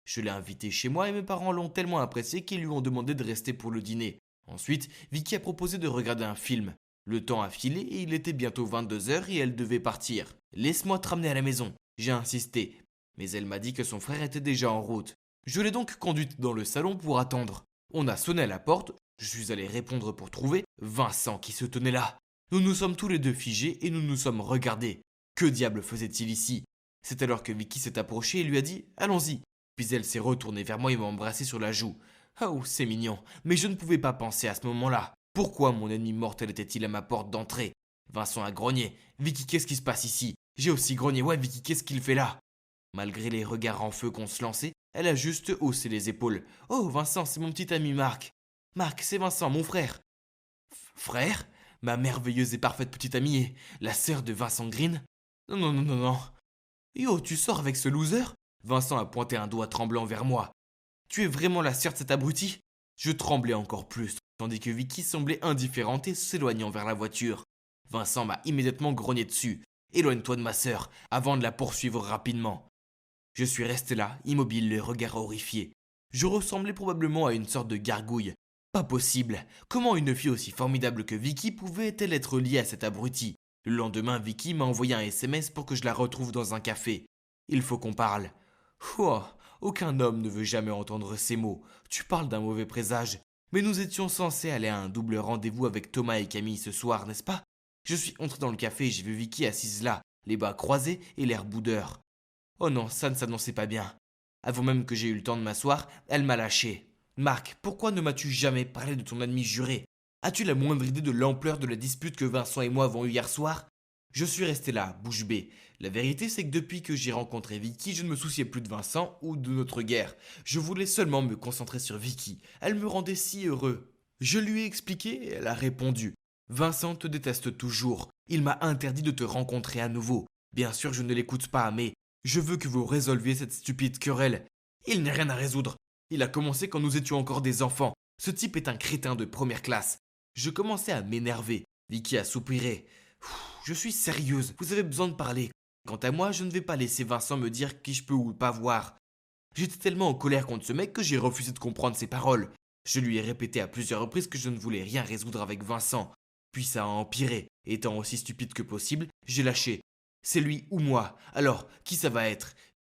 Je l'ai invitée chez moi et mes parents l'ont tellement appréciée qu'ils lui ont demandé de rester pour le dîner. Ensuite, Vicky a proposé de regarder un film. Le temps a filé et il était bientôt 22h et elle devait partir. « Laisse-moi te ramener à la maison », j'ai insisté. Mais elle m'a dit que son frère était déjà en route. Je l'ai donc conduite dans le salon pour attendre. On a sonné à la porte, je suis allé répondre pour trouver Vincent qui se tenait là. Nous nous sommes tous les deux figés et nous nous sommes regardés. Que diable faisait-il ici? C'est alors que Vicky s'est approchée et lui a dit « Allons-y ». Puis elle s'est retournée vers moi et m'a embrassé sur la joue. Oh, c'est mignon, mais je ne pouvais pas penser à ce moment-là. Pourquoi mon ennemi mortel était-il à ma porte d'entrée? Vincent a grogné. « Vicky, qu'est-ce qui se passe ici ?» J'ai aussi grogné. « Ouais, Vicky, qu'est-ce qu'il fait là ?» Malgré les regards en feu qu'on se lançait, elle a juste haussé les épaules. « Oh, Vincent, c'est mon petit ami Marc. »« Marc, c'est Vincent, mon frère. »« Frère? Ma merveilleuse et parfaite petite amie est la sœur de Vincent Green? »« Non, non, non, non, non. »« Yo, tu sors avec ce loser ?» Vincent a pointé un doigt tremblant vers moi. « Tu es vraiment la sœur de cet abruti ?» Je tremblais encore plus, tandis que Vicky semblait indifférente et s'éloignant vers la voiture. Vincent m'a immédiatement grogné dessus. « Éloigne-toi de ma sœur, avant de la poursuivre rapidement. » Je suis resté là, immobile, le regard horrifié. Je ressemblais probablement à une sorte de gargouille. Pas possible. Comment une fille aussi formidable que Vicky pouvait-elle être liée à cet abruti? Le lendemain, Vicky m'a envoyé un SMS pour que je la retrouve dans un café. Il faut qu'on parle. Ouah, aucun homme ne veut jamais entendre ces mots. Tu parles d'un mauvais présage. Mais nous étions censés aller à un double rendez-vous avec Thomas et Camille ce soir, n'est-ce pas? Je suis entré dans le café et j'ai vu Vicky assise là, les bras croisés et l'air boudeur. Oh non, ça ne s'annonçait pas bien. Avant même que j'aie eu le temps de m'asseoir, elle m'a lâché. Marc, pourquoi ne m'as-tu jamais parlé de ton ennemi juré? As-tu la moindre idée de l'ampleur de la dispute que Vincent et moi avons eue hier soir? Je suis resté là, bouche bée. La vérité, c'est que depuis que j'ai rencontré Vicky, je ne me souciais plus de Vincent ou de notre guerre. Je voulais seulement me concentrer sur Vicky. Elle me rendait si heureux. Je lui ai expliqué et elle a répondu. Vincent te déteste toujours. Il m'a interdit de te rencontrer à nouveau. Bien sûr, je ne l'écoute pas, mais je veux que vous résolviez cette stupide querelle. Il n'y a rien à résoudre. Il a commencé quand nous étions encore des enfants. Ce type est un crétin de première classe. Je commençais à m'énerver. Vicky a soupiré. Je suis sérieuse, vous avez besoin de parler. Quant à moi, je ne vais pas laisser Vincent me dire qui je peux ou pas voir. J'étais tellement en colère contre ce mec que j'ai refusé de comprendre ses paroles. Je lui ai répété à plusieurs reprises que je ne voulais rien résoudre avec Vincent. Puis ça a empiré. Étant aussi stupide que possible, j'ai lâché. C'est lui ou moi. Alors, qui ça va être?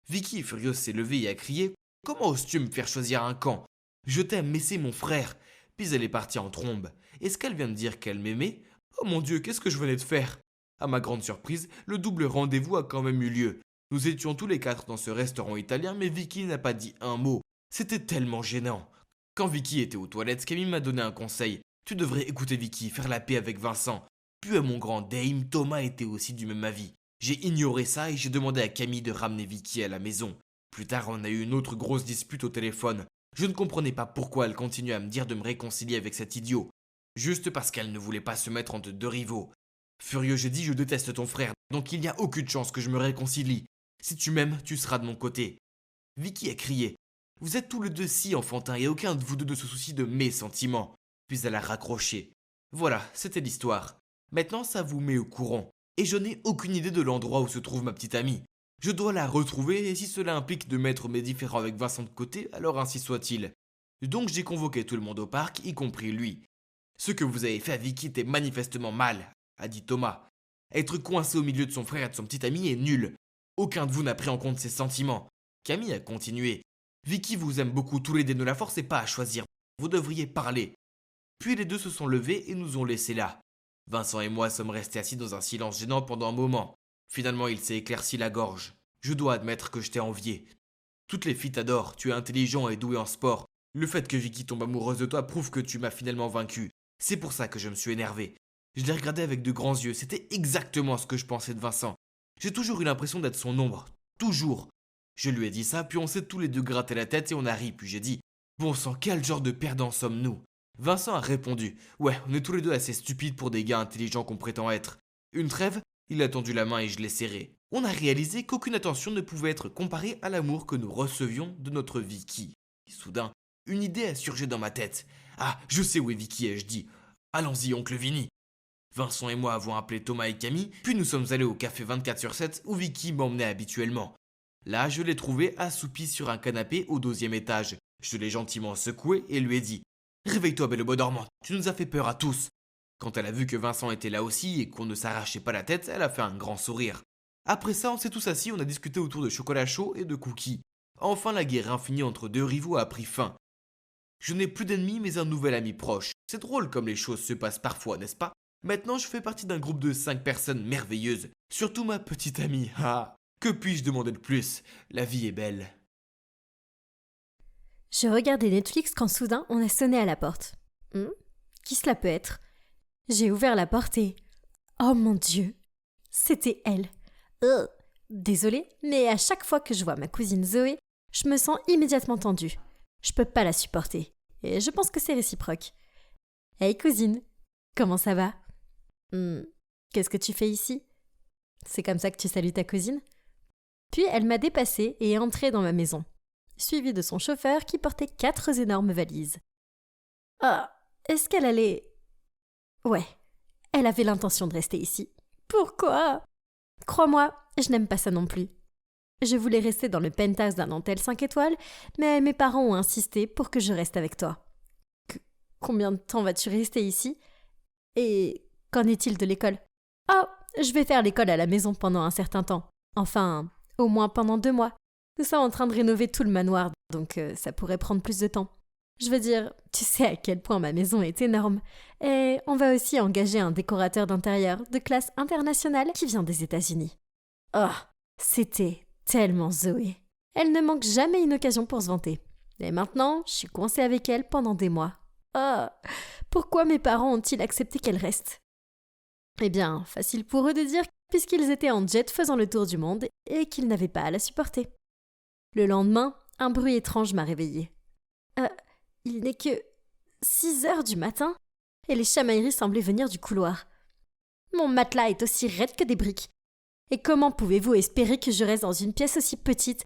Vicky, furieuse, s'est levée et a crié. Comment oses-tu me faire choisir un camp? Je t'aime, mais c'est mon frère. Puis elle est partie en trombe. Est-ce qu'elle vient de dire qu'elle m'aimait? Oh mon Dieu, qu'est-ce que je venais de faire? À ma grande surprise, le double rendez-vous a quand même eu lieu. Nous étions tous les quatre dans ce restaurant italien, mais Vicky n'a pas dit un mot. C'était tellement gênant. Quand Vicky était aux toilettes, Camille m'a donné un conseil. Tu devrais écouter Vicky, faire la paix avec Vincent. Puis à mon grand dame, Thomas était aussi du même avis. J'ai ignoré ça et j'ai demandé à Camille de ramener Vicky à la maison. Plus tard, on a eu une autre grosse dispute au téléphone. Je ne comprenais pas pourquoi elle continuait à me dire de me réconcilier avec cet idiot. Juste parce qu'elle ne voulait pas se mettre entre deux rivaux. Furieux, j'ai dit je déteste ton frère, donc il n'y a aucune chance que je me réconcilie. Si tu m'aimes, tu seras de mon côté. Vicky a crié. Vous êtes tous les deux si enfantins et aucun de vous deux ne se soucie de mes sentiments. Puis elle a raccroché. Voilà, c'était l'histoire. Maintenant, ça vous met au courant. Et je n'ai aucune idée de l'endroit où se trouve ma petite amie. Je dois la retrouver et si cela implique de mettre mes différends avec Vincent de côté, alors ainsi soit-il. Donc j'ai convoqué tout le monde au parc, y compris lui. Ce que vous avez fait à Vicky était manifestement mal, a dit Thomas. Être coincé au milieu de son frère et de son petit ami est nul. Aucun de vous n'a pris en compte ses sentiments. Camille a continué. Vicky vous aime beaucoup tous les deux, ne la forcez pas à choisir. Vous devriez parler. Puis les deux se sont levés et nous ont laissés là. Vincent et moi sommes restés assis dans un silence gênant pendant un moment. Finalement, il s'est éclairci la gorge. Je dois admettre que je t'ai envié. Toutes les filles t'adorent, tu es intelligent et doué en sport. Le fait que Vicky tombe amoureuse de toi prouve que tu m'as finalement vaincu. C'est pour ça que je me suis énervé. Je l'ai regardé avec de grands yeux, c'était exactement ce que je pensais de Vincent. J'ai toujours eu l'impression d'être son ombre. Toujours. Je lui ai dit ça, puis on s'est tous les deux gratté la tête et on a ri, puis j'ai dit « Bon sang, quel genre de perdants sommes-nous » Vincent a répondu « Ouais, on est tous les deux assez stupides pour des gars intelligents qu'on prétend être. » Une trêve, il a tendu la main et je l'ai serré. On a réalisé qu'aucune attention ne pouvait être comparée à l'amour que nous recevions de notre Vicky. Et soudain, une idée a surgi dans ma tête. « Ah, je sais où est Vicky, ai-je dit. Allons-y, oncle Vinny. » Vincent et moi avons appelé Thomas et Camille, puis nous sommes allés au café 24/7 où Vicky m'emmenait habituellement. Là, je l'ai trouvée assoupie sur un canapé au 12e étage. Je l'ai gentiment secouée et lui ai dit « Réveille-toi, belle beau dormante, tu nous as fait peur à tous. » Quand elle a vu que Vincent était là aussi et qu'on ne s'arrachait pas la tête, elle a fait un grand sourire. Après ça, on s'est tous assis, on a discuté autour de chocolat chaud et de cookies. Enfin, la guerre infinie entre deux rivaux a pris fin. Je n'ai plus d'ennemis, mais un nouvel ami proche. C'est drôle comme les choses se passent parfois, n'est-ce pas? Maintenant, je fais partie d'un groupe de 5 personnes merveilleuses. Surtout ma petite amie. Ah, que puis-je demander de plus? La vie est belle. Je regardais Netflix quand soudain on a sonné à la porte. Qui cela peut être? J'ai ouvert la porte et... Oh mon Dieu! C'était elle. Désolée, mais à chaque fois que je vois ma cousine Zoé, je me sens immédiatement tendue. Je peux pas la supporter. Et je pense que c'est réciproque. Hey cousine, comment ça va? Qu'est-ce que tu fais ici? C'est comme ça que tu salues ta cousine? Puis elle m'a dépassée et est entrée dans ma maison, suivie de son chauffeur qui portait 4 énormes valises. Ah, est-ce qu'elle allait... Ouais, elle avait l'intention de rester ici. Pourquoi? Crois-moi, je n'aime pas ça non plus. Je voulais rester dans le penthouse d'un hôtel 5 étoiles, mais mes parents ont insisté pour que je reste avec toi. Combien de temps vas-tu rester ici? Et qu'en est-il de l'école? Oh, je vais faire l'école à la maison pendant un certain temps. Enfin, au moins pendant 2 mois. Nous sommes en train de rénover tout le manoir, donc ça pourrait prendre plus de temps. Je veux dire, tu sais à quel point ma maison est énorme. Et on va aussi engager un décorateur d'intérieur de classe internationale qui vient des États-Unis. Oh, c'était tellement Zoé. Elle ne manque jamais une occasion pour se vanter. Et maintenant, je suis coincée avec elle pendant des mois. Oh, pourquoi mes parents ont-ils accepté qu'elle reste? Eh bien, facile pour eux de dire puisqu'ils étaient en jet faisant le tour du monde et qu'ils n'avaient pas à la supporter. Le lendemain, un bruit étrange m'a réveillée. Il n'est que 6 heures du matin et les chamailleries semblaient venir du couloir. Mon matelas est aussi raide que des briques. Et comment pouvez-vous espérer que je reste dans une pièce aussi petite?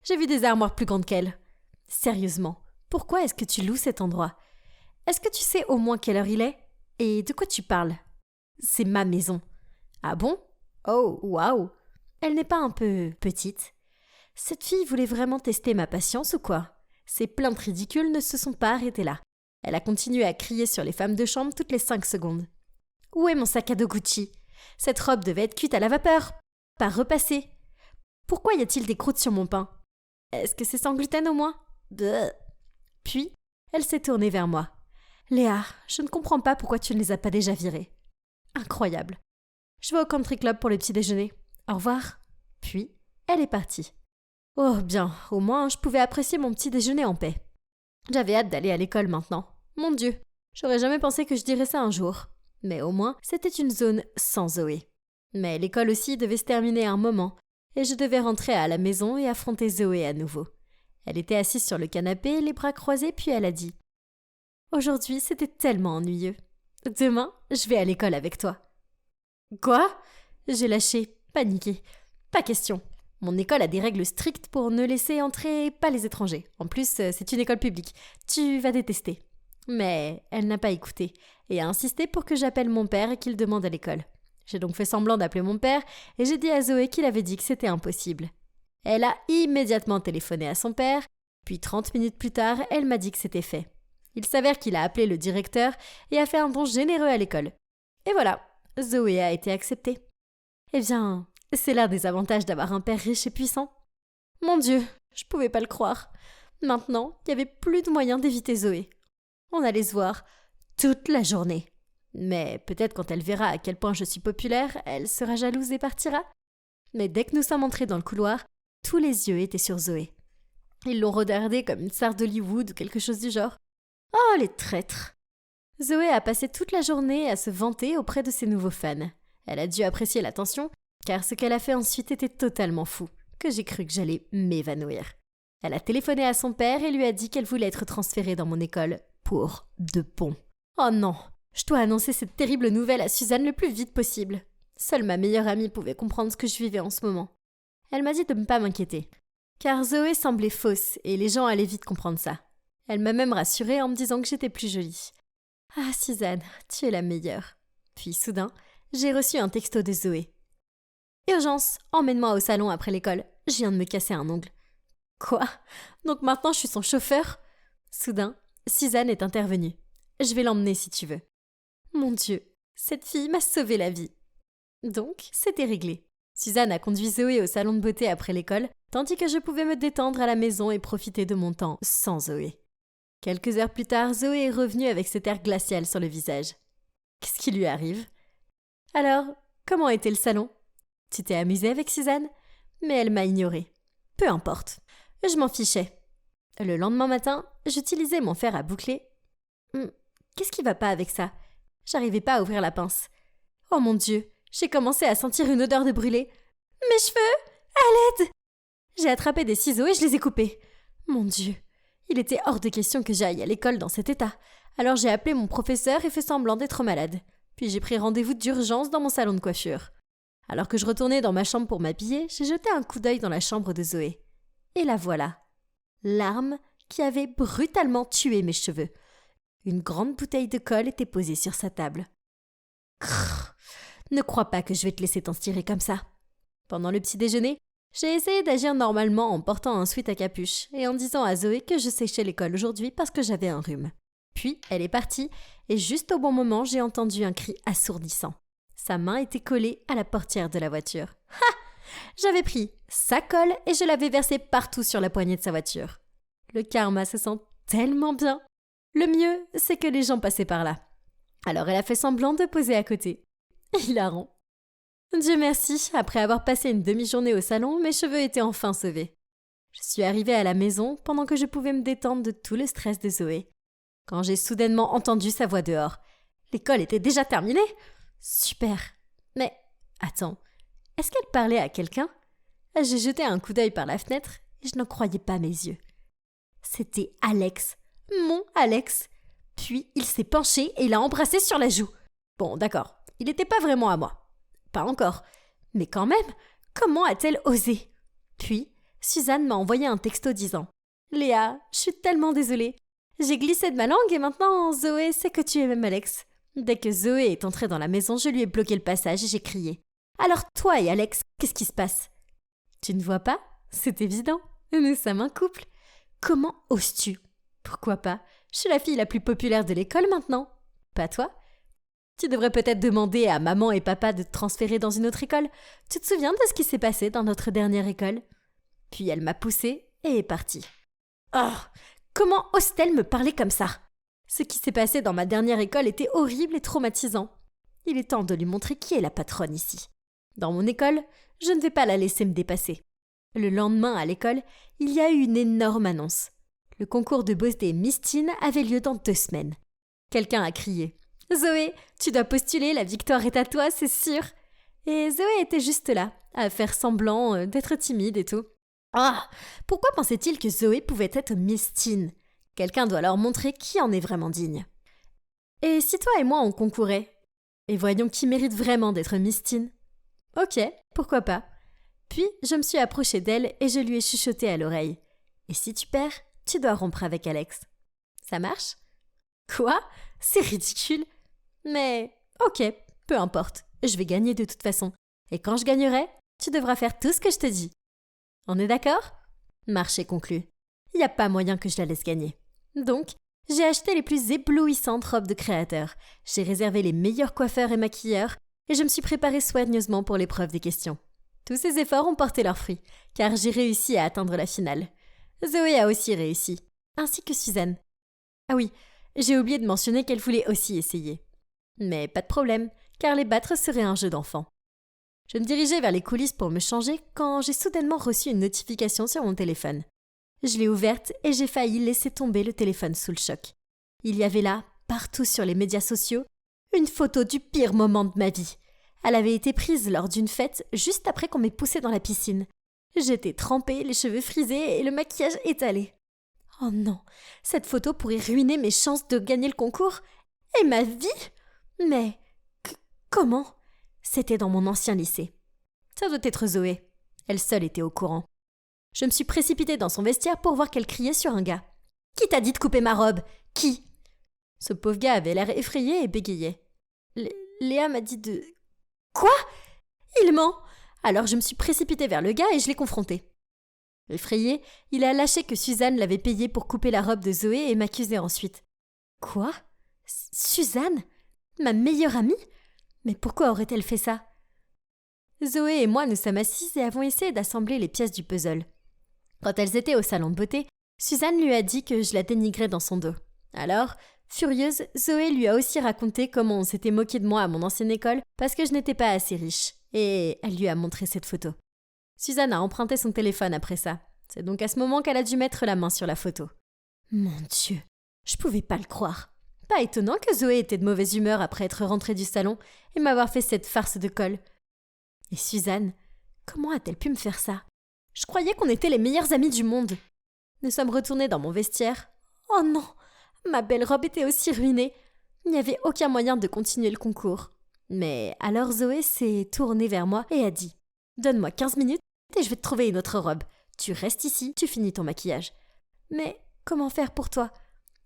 J'ai vu des armoires plus grandes qu'elle. Sérieusement, pourquoi est-ce que tu loues cet endroit? Est-ce que tu sais au moins quelle heure il est? Et de quoi tu parles? C'est ma maison. Ah bon? Oh, waouh! Elle n'est pas un peu petite? Cette fille voulait vraiment tester ma patience ou quoi? Ces plaintes ridicules ne se sont pas arrêtées là. Elle a continué à crier sur les femmes de chambre toutes les 5 secondes. Où est mon sac à dos Gucci? Cette robe devait être cuite à la vapeur, pas repassée. Pourquoi y a-t-il des croûtes sur mon pain? Est-ce que c'est sans gluten au moins? Bleh. Puis, elle s'est tournée vers moi. Léa, je ne comprends pas pourquoi tu ne les as pas déjà virés. Incroyable. Je vais au country club pour le petit déjeuner. Au revoir. Puis, elle est partie. Oh bien, au moins je pouvais apprécier mon petit déjeuner en paix. J'avais hâte d'aller à l'école maintenant. Mon Dieu, j'aurais jamais pensé que je dirais ça un jour. Mais au moins, c'était une zone sans Zoé. Mais l'école aussi devait se terminer à un moment, et je devais rentrer à la maison et affronter Zoé à nouveau. Elle était assise sur le canapé, les bras croisés, puis elle a dit « Aujourd'hui, c'était tellement ennuyeux. Demain, je vais à l'école avec toi. » Quoi ? J'ai lâché, paniqué. Pas question. Mon école a des règles strictes pour ne laisser entrer pas les étrangers. En plus, c'est une école publique. Tu vas détester. Mais elle n'a pas écouté et a insisté pour que j'appelle mon père et qu'il demande à l'école. J'ai donc fait semblant d'appeler mon père et j'ai dit à Zoé qu'il avait dit que c'était impossible. Elle a immédiatement téléphoné à son père, puis 30 minutes plus tard, elle m'a dit que c'était fait. Il s'avère qu'il a appelé le directeur et a fait un don généreux à l'école. Et voilà, Zoé a été acceptée. Eh bien, c'est l'un des avantages d'avoir un père riche et puissant. Mon Dieu, je pouvais pas le croire. Maintenant, il n'y avait plus de moyen d'éviter Zoé. On allait se voir toute la journée. Mais peut-être quand elle verra à quel point je suis populaire, elle sera jalouse et partira. Mais dès que nous sommes entrés dans le couloir, tous les yeux étaient sur Zoé. Ils l'ont regardée comme une star d'Hollywood ou quelque chose du genre. Oh, les traîtres! Zoé a passé toute la journée à se vanter auprès de ses nouveaux fans. Elle a dû apprécier l'attention, car ce qu'elle a fait ensuite était totalement fou, que j'ai cru que j'allais m'évanouir. Elle a téléphoné à son père et lui a dit qu'elle voulait être transférée dans mon école pour de bon. Oh non, je dois annoncer cette terrible nouvelle à Suzanne le plus vite possible. Seule ma meilleure amie pouvait comprendre ce que je vivais en ce moment. Elle m'a dit de ne pas m'inquiéter, car Zoé semblait fausse et les gens allaient vite comprendre ça. Elle m'a même rassurée en me disant que j'étais plus jolie. Ah Suzanne, tu es la meilleure. Puis soudain, j'ai reçu un texto de Zoé. Urgence, emmène-moi au salon après l'école, je viens de me casser un ongle. Quoi ? Donc maintenant je suis son chauffeur ? Soudain, Suzanne est intervenue. Je vais l'emmener si tu veux. Mon Dieu, cette fille m'a sauvé la vie. Donc, c'était réglé. Suzanne a conduit Zoé au salon de beauté après l'école, tandis que je pouvais me détendre à la maison et profiter de mon temps sans Zoé. Quelques heures plus tard, Zoé est revenue avec cet air glacial sur le visage. Qu'est-ce qui lui arrive ? Alors, comment était le salon ? Tu t'es amusée avec Suzanne ? Mais elle m'a ignorée. Peu importe, je m'en fichais. Le lendemain matin, j'utilisais mon fer à boucler. Qu'est-ce qui va pas avec ça ? J'arrivais pas à ouvrir la pince. Oh mon Dieu, j'ai commencé à sentir une odeur de brûlé. Mes cheveux ! À l'aide ! J'ai attrapé des ciseaux et je les ai coupés. Mon Dieu, il était hors de question que j'aille à l'école dans cet état. Alors j'ai appelé mon professeur et fait semblant d'être malade. Puis j'ai pris rendez-vous d'urgence dans mon salon de coiffure. Alors que je retournais dans ma chambre pour m'habiller, j'ai jeté un coup d'œil dans la chambre de Zoé. Et la voilà. L'arme qui avait brutalement tué mes cheveux. Une grande bouteille de colle était posée sur sa table. Crrr, ne crois pas que je vais te laisser t'en tirer comme ça. Pendant le petit déjeuner, j'ai essayé d'agir normalement en portant un sweat à capuche et en disant à Zoé que je séchais l'école aujourd'hui parce que j'avais un rhume. Puis, elle est partie et juste au bon moment, j'ai entendu un cri assourdissant. Sa main était collée à la portière de la voiture. Ha ! J'avais pris sa colle et je l'avais versée partout sur la poignée de sa voiture. Le karma se sent tellement bien. Le mieux, c'est que les gens passaient par là. Alors elle a fait semblant de poser à côté. Hilarant. Dieu merci, après avoir passé une demi-journée au salon, mes cheveux étaient enfin sauvés. Je suis arrivée à la maison pendant que je pouvais me détendre de tout le stress de Zoé. Quand j'ai soudainement entendu sa voix dehors. L'école était déjà terminée ? Super. Mais, attends, est-ce qu'elle parlait à quelqu'un ? J'ai jeté un coup d'œil par la fenêtre et je n'en croyais pas mes yeux. C'était Alex. Mon Alex. Puis il s'est penché et l'a embrassé sur la joue. Bon, d'accord, il n'était pas vraiment à moi. Pas encore. Mais quand même, comment a-t-elle osé ? Puis, Suzanne m'a envoyé un texto disant « Léa, je suis tellement désolée. J'ai glissé de ma langue et maintenant Zoé sait que tu es même Alex. » Dès que Zoé est entrée dans la maison, je lui ai bloqué le passage et j'ai crié « Alors toi et Alex, qu'est-ce qui se passe ?» Tu ne vois pas ? C'est évident. Nous sommes un couple. Comment oses-tu ? Pourquoi pas ? Je suis la fille la plus populaire de l'école maintenant. Pas toi ? Tu devrais peut-être demander à maman et papa de te transférer dans une autre école. Tu te souviens de ce qui s'est passé dans notre dernière école ? Puis elle m'a poussée et est partie. Oh, comment ose-t-elle me parler comme ça ? Ce qui s'est passé dans ma dernière école était horrible et traumatisant. Il est temps de lui montrer qui est la patronne ici. Dans mon école, je ne vais pas la laisser me dépasser. Le lendemain, à l'école, il y a eu une énorme annonce. Le concours de beauté Miss Teen avait lieu dans 2 semaines. Quelqu'un a crié « Zoé, tu dois postuler, la victoire est à toi, c'est sûr !» Et Zoé était juste là, à faire semblant d'être timide et tout. Ah, pourquoi pensait-il que Zoé pouvait être Miss Teen ? Quelqu'un doit leur montrer qui en est vraiment digne. Et si toi et moi on concourait ? Et voyons qui mérite vraiment d'être Miss Teen. Ok, pourquoi pas. Puis je me suis approchée d'elle et je lui ai chuchoté à l'oreille. Et si tu perds, tu dois rompre avec Alex. Ça marche ? Quoi ? C'est ridicule. Mais ok, peu importe, je vais gagner de toute façon. Et quand je gagnerai, tu devras faire tout ce que je te dis. On est d'accord ? Marché conclu. Il n'y a pas moyen que je la laisse gagner. Donc, j'ai acheté les plus éblouissantes robes de créateurs, j'ai réservé les meilleurs coiffeurs et maquilleurs, et je me suis préparée soigneusement pour l'épreuve des questions. Tous ces efforts ont porté leurs fruits, car j'ai réussi à atteindre la finale. Zoé a aussi réussi, ainsi que Suzanne. Ah oui, j'ai oublié de mentionner qu'elle voulait aussi essayer. Mais pas de problème, car les battre serait un jeu d'enfant. Je me dirigeais vers les coulisses pour me changer quand j'ai soudainement reçu une notification sur mon téléphone. Je l'ai ouverte et j'ai failli laisser tomber le téléphone sous le choc. Il y avait là, partout sur les médias sociaux, une photo du pire moment de ma vie. Elle avait été prise lors d'une fête juste après qu'on m'ait poussée dans la piscine. J'étais trempée, les cheveux frisés et le maquillage étalé. Oh non, cette photo pourrait ruiner mes chances de gagner le concours et ma vie. Mais comment ? C'était dans mon ancien lycée. Ça doit être Zoé. Elle seule était au courant. Je me suis précipitée dans son vestiaire pour voir qu'elle criait sur un gars. « Qui t'a dit de couper ma robe ? Qui ?» Ce pauvre gars avait l'air effrayé et bégayait. Léa m'a dit de... Quoi ? Il ment ! Alors je me suis précipitée vers le gars et je l'ai confronté. Effrayé, il a lâché que Suzanne l'avait payé pour couper la robe de Zoé et m'accusait ensuite. Quoi ? Suzanne ? Ma meilleure amie ? Mais pourquoi aurait-elle fait ça ? Zoé et moi nous sommes assises et avons essayé d'assembler les pièces du puzzle. Quand elles étaient au salon de beauté, Suzanne lui a dit que je la dénigrais dans son dos. Alors, furieuse, Zoé lui a aussi raconté comment on s'était moqué de moi à mon ancienne école parce que je n'étais pas assez riche. Et elle lui a montré cette photo. Suzanne a emprunté son téléphone après ça. C'est donc à ce moment qu'elle a dû mettre la main sur la photo. Mon Dieu, je pouvais pas le croire. Pas étonnant que Zoé était de mauvaise humeur après être rentrée du salon et m'avoir fait cette farce de colle. Et Suzanne, comment a-t-elle pu me faire ça ? Je croyais qu'on était les meilleures amies du monde. Nous sommes retournés dans mon vestiaire. Oh non, ma belle robe était aussi ruinée. Il n'y avait aucun moyen de continuer le concours. Mais alors Zoé s'est tournée vers moi et a dit « Donne-moi 15 minutes et je vais te trouver une autre robe. Tu restes ici, tu finis ton maquillage. Mais comment faire pour toi ?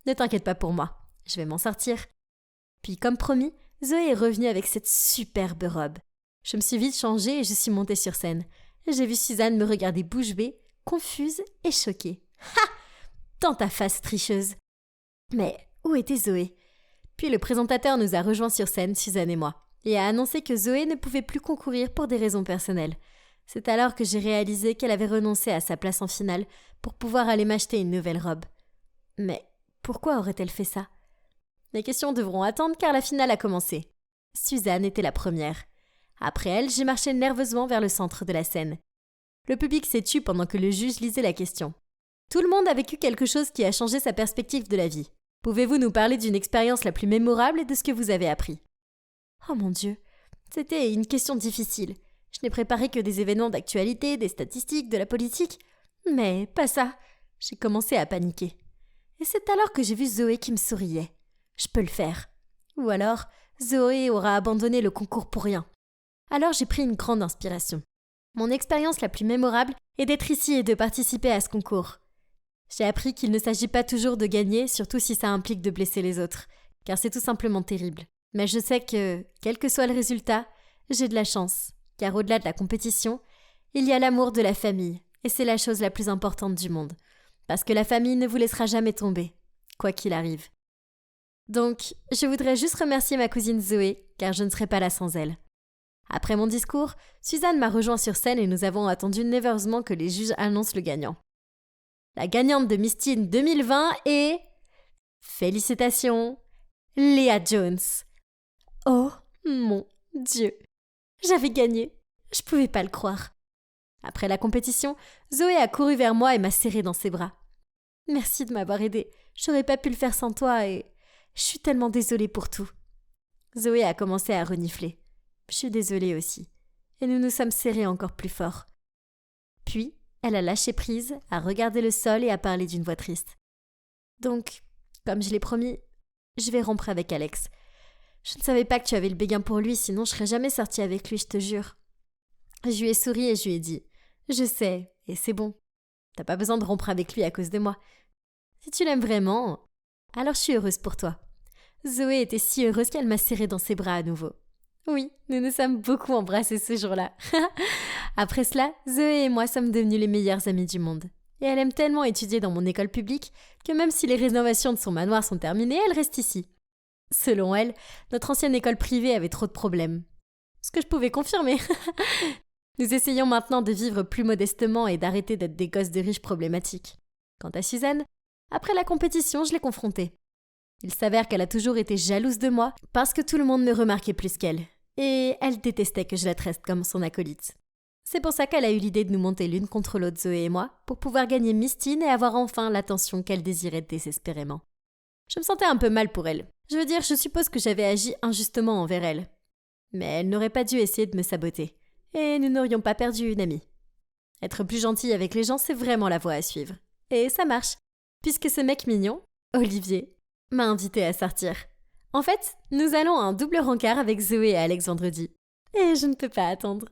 Ne t'inquiète pas pour moi, je vais m'en sortir. » Puis comme promis, Zoé est revenue avec cette superbe robe. Je me suis vite changée et je suis montée sur scène. J'ai vu Suzanne me regarder bouche bée, confuse et choquée. Ha ! Dans ta face tricheuse. Mais où était Zoé ? Puis le présentateur nous a rejoints sur scène, Suzanne et moi, et a annoncé que Zoé ne pouvait plus concourir pour des raisons personnelles. C'est alors que j'ai réalisé qu'elle avait renoncé à sa place en finale pour pouvoir aller m'acheter une nouvelle robe. Mais pourquoi aurait-elle fait ça ? Les questions devront attendre car la finale a commencé. Suzanne était la première. Après elle, j'ai marché nerveusement vers le centre de la scène. Le public s'est tu pendant que le juge lisait la question. Tout le monde a vécu quelque chose qui a changé sa perspective de la vie. Pouvez-vous nous parler d'une expérience la plus mémorable et de ce que vous avez appris ? Oh mon Dieu, c'était une question difficile. Je n'ai préparé que des événements d'actualité, des statistiques, de la politique. Mais pas ça. J'ai commencé à paniquer. Et c'est alors que j'ai vu Zoé qui me souriait. Je peux le faire. Ou alors, Zoé aura abandonné le concours pour rien. Alors j'ai pris une grande inspiration. Mon expérience la plus mémorable est d'être ici et de participer à ce concours. J'ai appris qu'il ne s'agit pas toujours de gagner, surtout si ça implique de blesser les autres, car c'est tout simplement terrible. Mais je sais que, quel que soit le résultat, j'ai de la chance, car au-delà de la compétition, il y a l'amour de la famille, et c'est la chose la plus importante du monde, parce que la famille ne vous laissera jamais tomber, quoi qu'il arrive. Donc, je voudrais juste remercier ma cousine Zoé, car je ne serais pas là sans elle. Après mon discours, Suzanne m'a rejoint sur scène et nous avons attendu nerveusement que les juges annoncent le gagnant. La gagnante de Miss Teen 2020 est... Félicitations, Léa Jones. Oh mon Dieu, j'avais gagné, je pouvais pas le croire. Après la compétition, Zoé a couru vers moi et m'a serrée dans ses bras. Merci de m'avoir aidée. J'aurais pas pu le faire sans toi et je suis tellement désolée pour tout. Zoé a commencé à renifler. Je suis désolée aussi. Et nous nous sommes serrés encore plus fort. Puis, elle a lâché prise, a regardé le sol et a parlé d'une voix triste. Donc, comme je l'ai promis, je vais rompre avec Alex. Je ne savais pas que tu avais le béguin pour lui, sinon je serais jamais sortie avec lui, je te jure. Je lui ai souri et je lui ai dit « Je sais, et c'est bon. T'as pas besoin de rompre avec lui à cause de moi. Si tu l'aimes vraiment, alors je suis heureuse pour toi. » Zoé était si heureuse qu'elle m'a serrée dans ses bras à nouveau. Oui, nous nous sommes beaucoup embrassés ce jour-là. Après cela, Zoé et moi sommes devenus les meilleurs amis du monde. Et elle aime tellement étudier dans mon école publique que même si les rénovations de son manoir sont terminées, elle reste ici. Selon elle, notre ancienne école privée avait trop de problèmes. Ce que je pouvais confirmer. Nous essayons maintenant de vivre plus modestement et d'arrêter d'être des gosses de riches problématiques. Quant à Suzanne, après la compétition, je l'ai confrontée. Il s'avère qu'elle a toujours été jalouse de moi parce que tout le monde me remarquait plus qu'elle. Et elle détestait que je la traite comme son acolyte. C'est pour ça qu'elle a eu l'idée de nous monter l'une contre l'autre, Zoé et moi, pour pouvoir gagner Mistine et avoir enfin l'attention qu'elle désirait désespérément. Je me sentais un peu mal pour elle. Je veux dire, je suppose que j'avais agi injustement envers elle. Mais elle n'aurait pas dû essayer de me saboter. Et nous n'aurions pas perdu une amie. Être plus gentil avec les gens, c'est vraiment la voie à suivre. Et ça marche, puisque ce mec mignon, Olivier, m'a invité à sortir. En fait, nous allons à un double rencard avec Zoé et Alex vendredi. Et je ne peux pas attendre.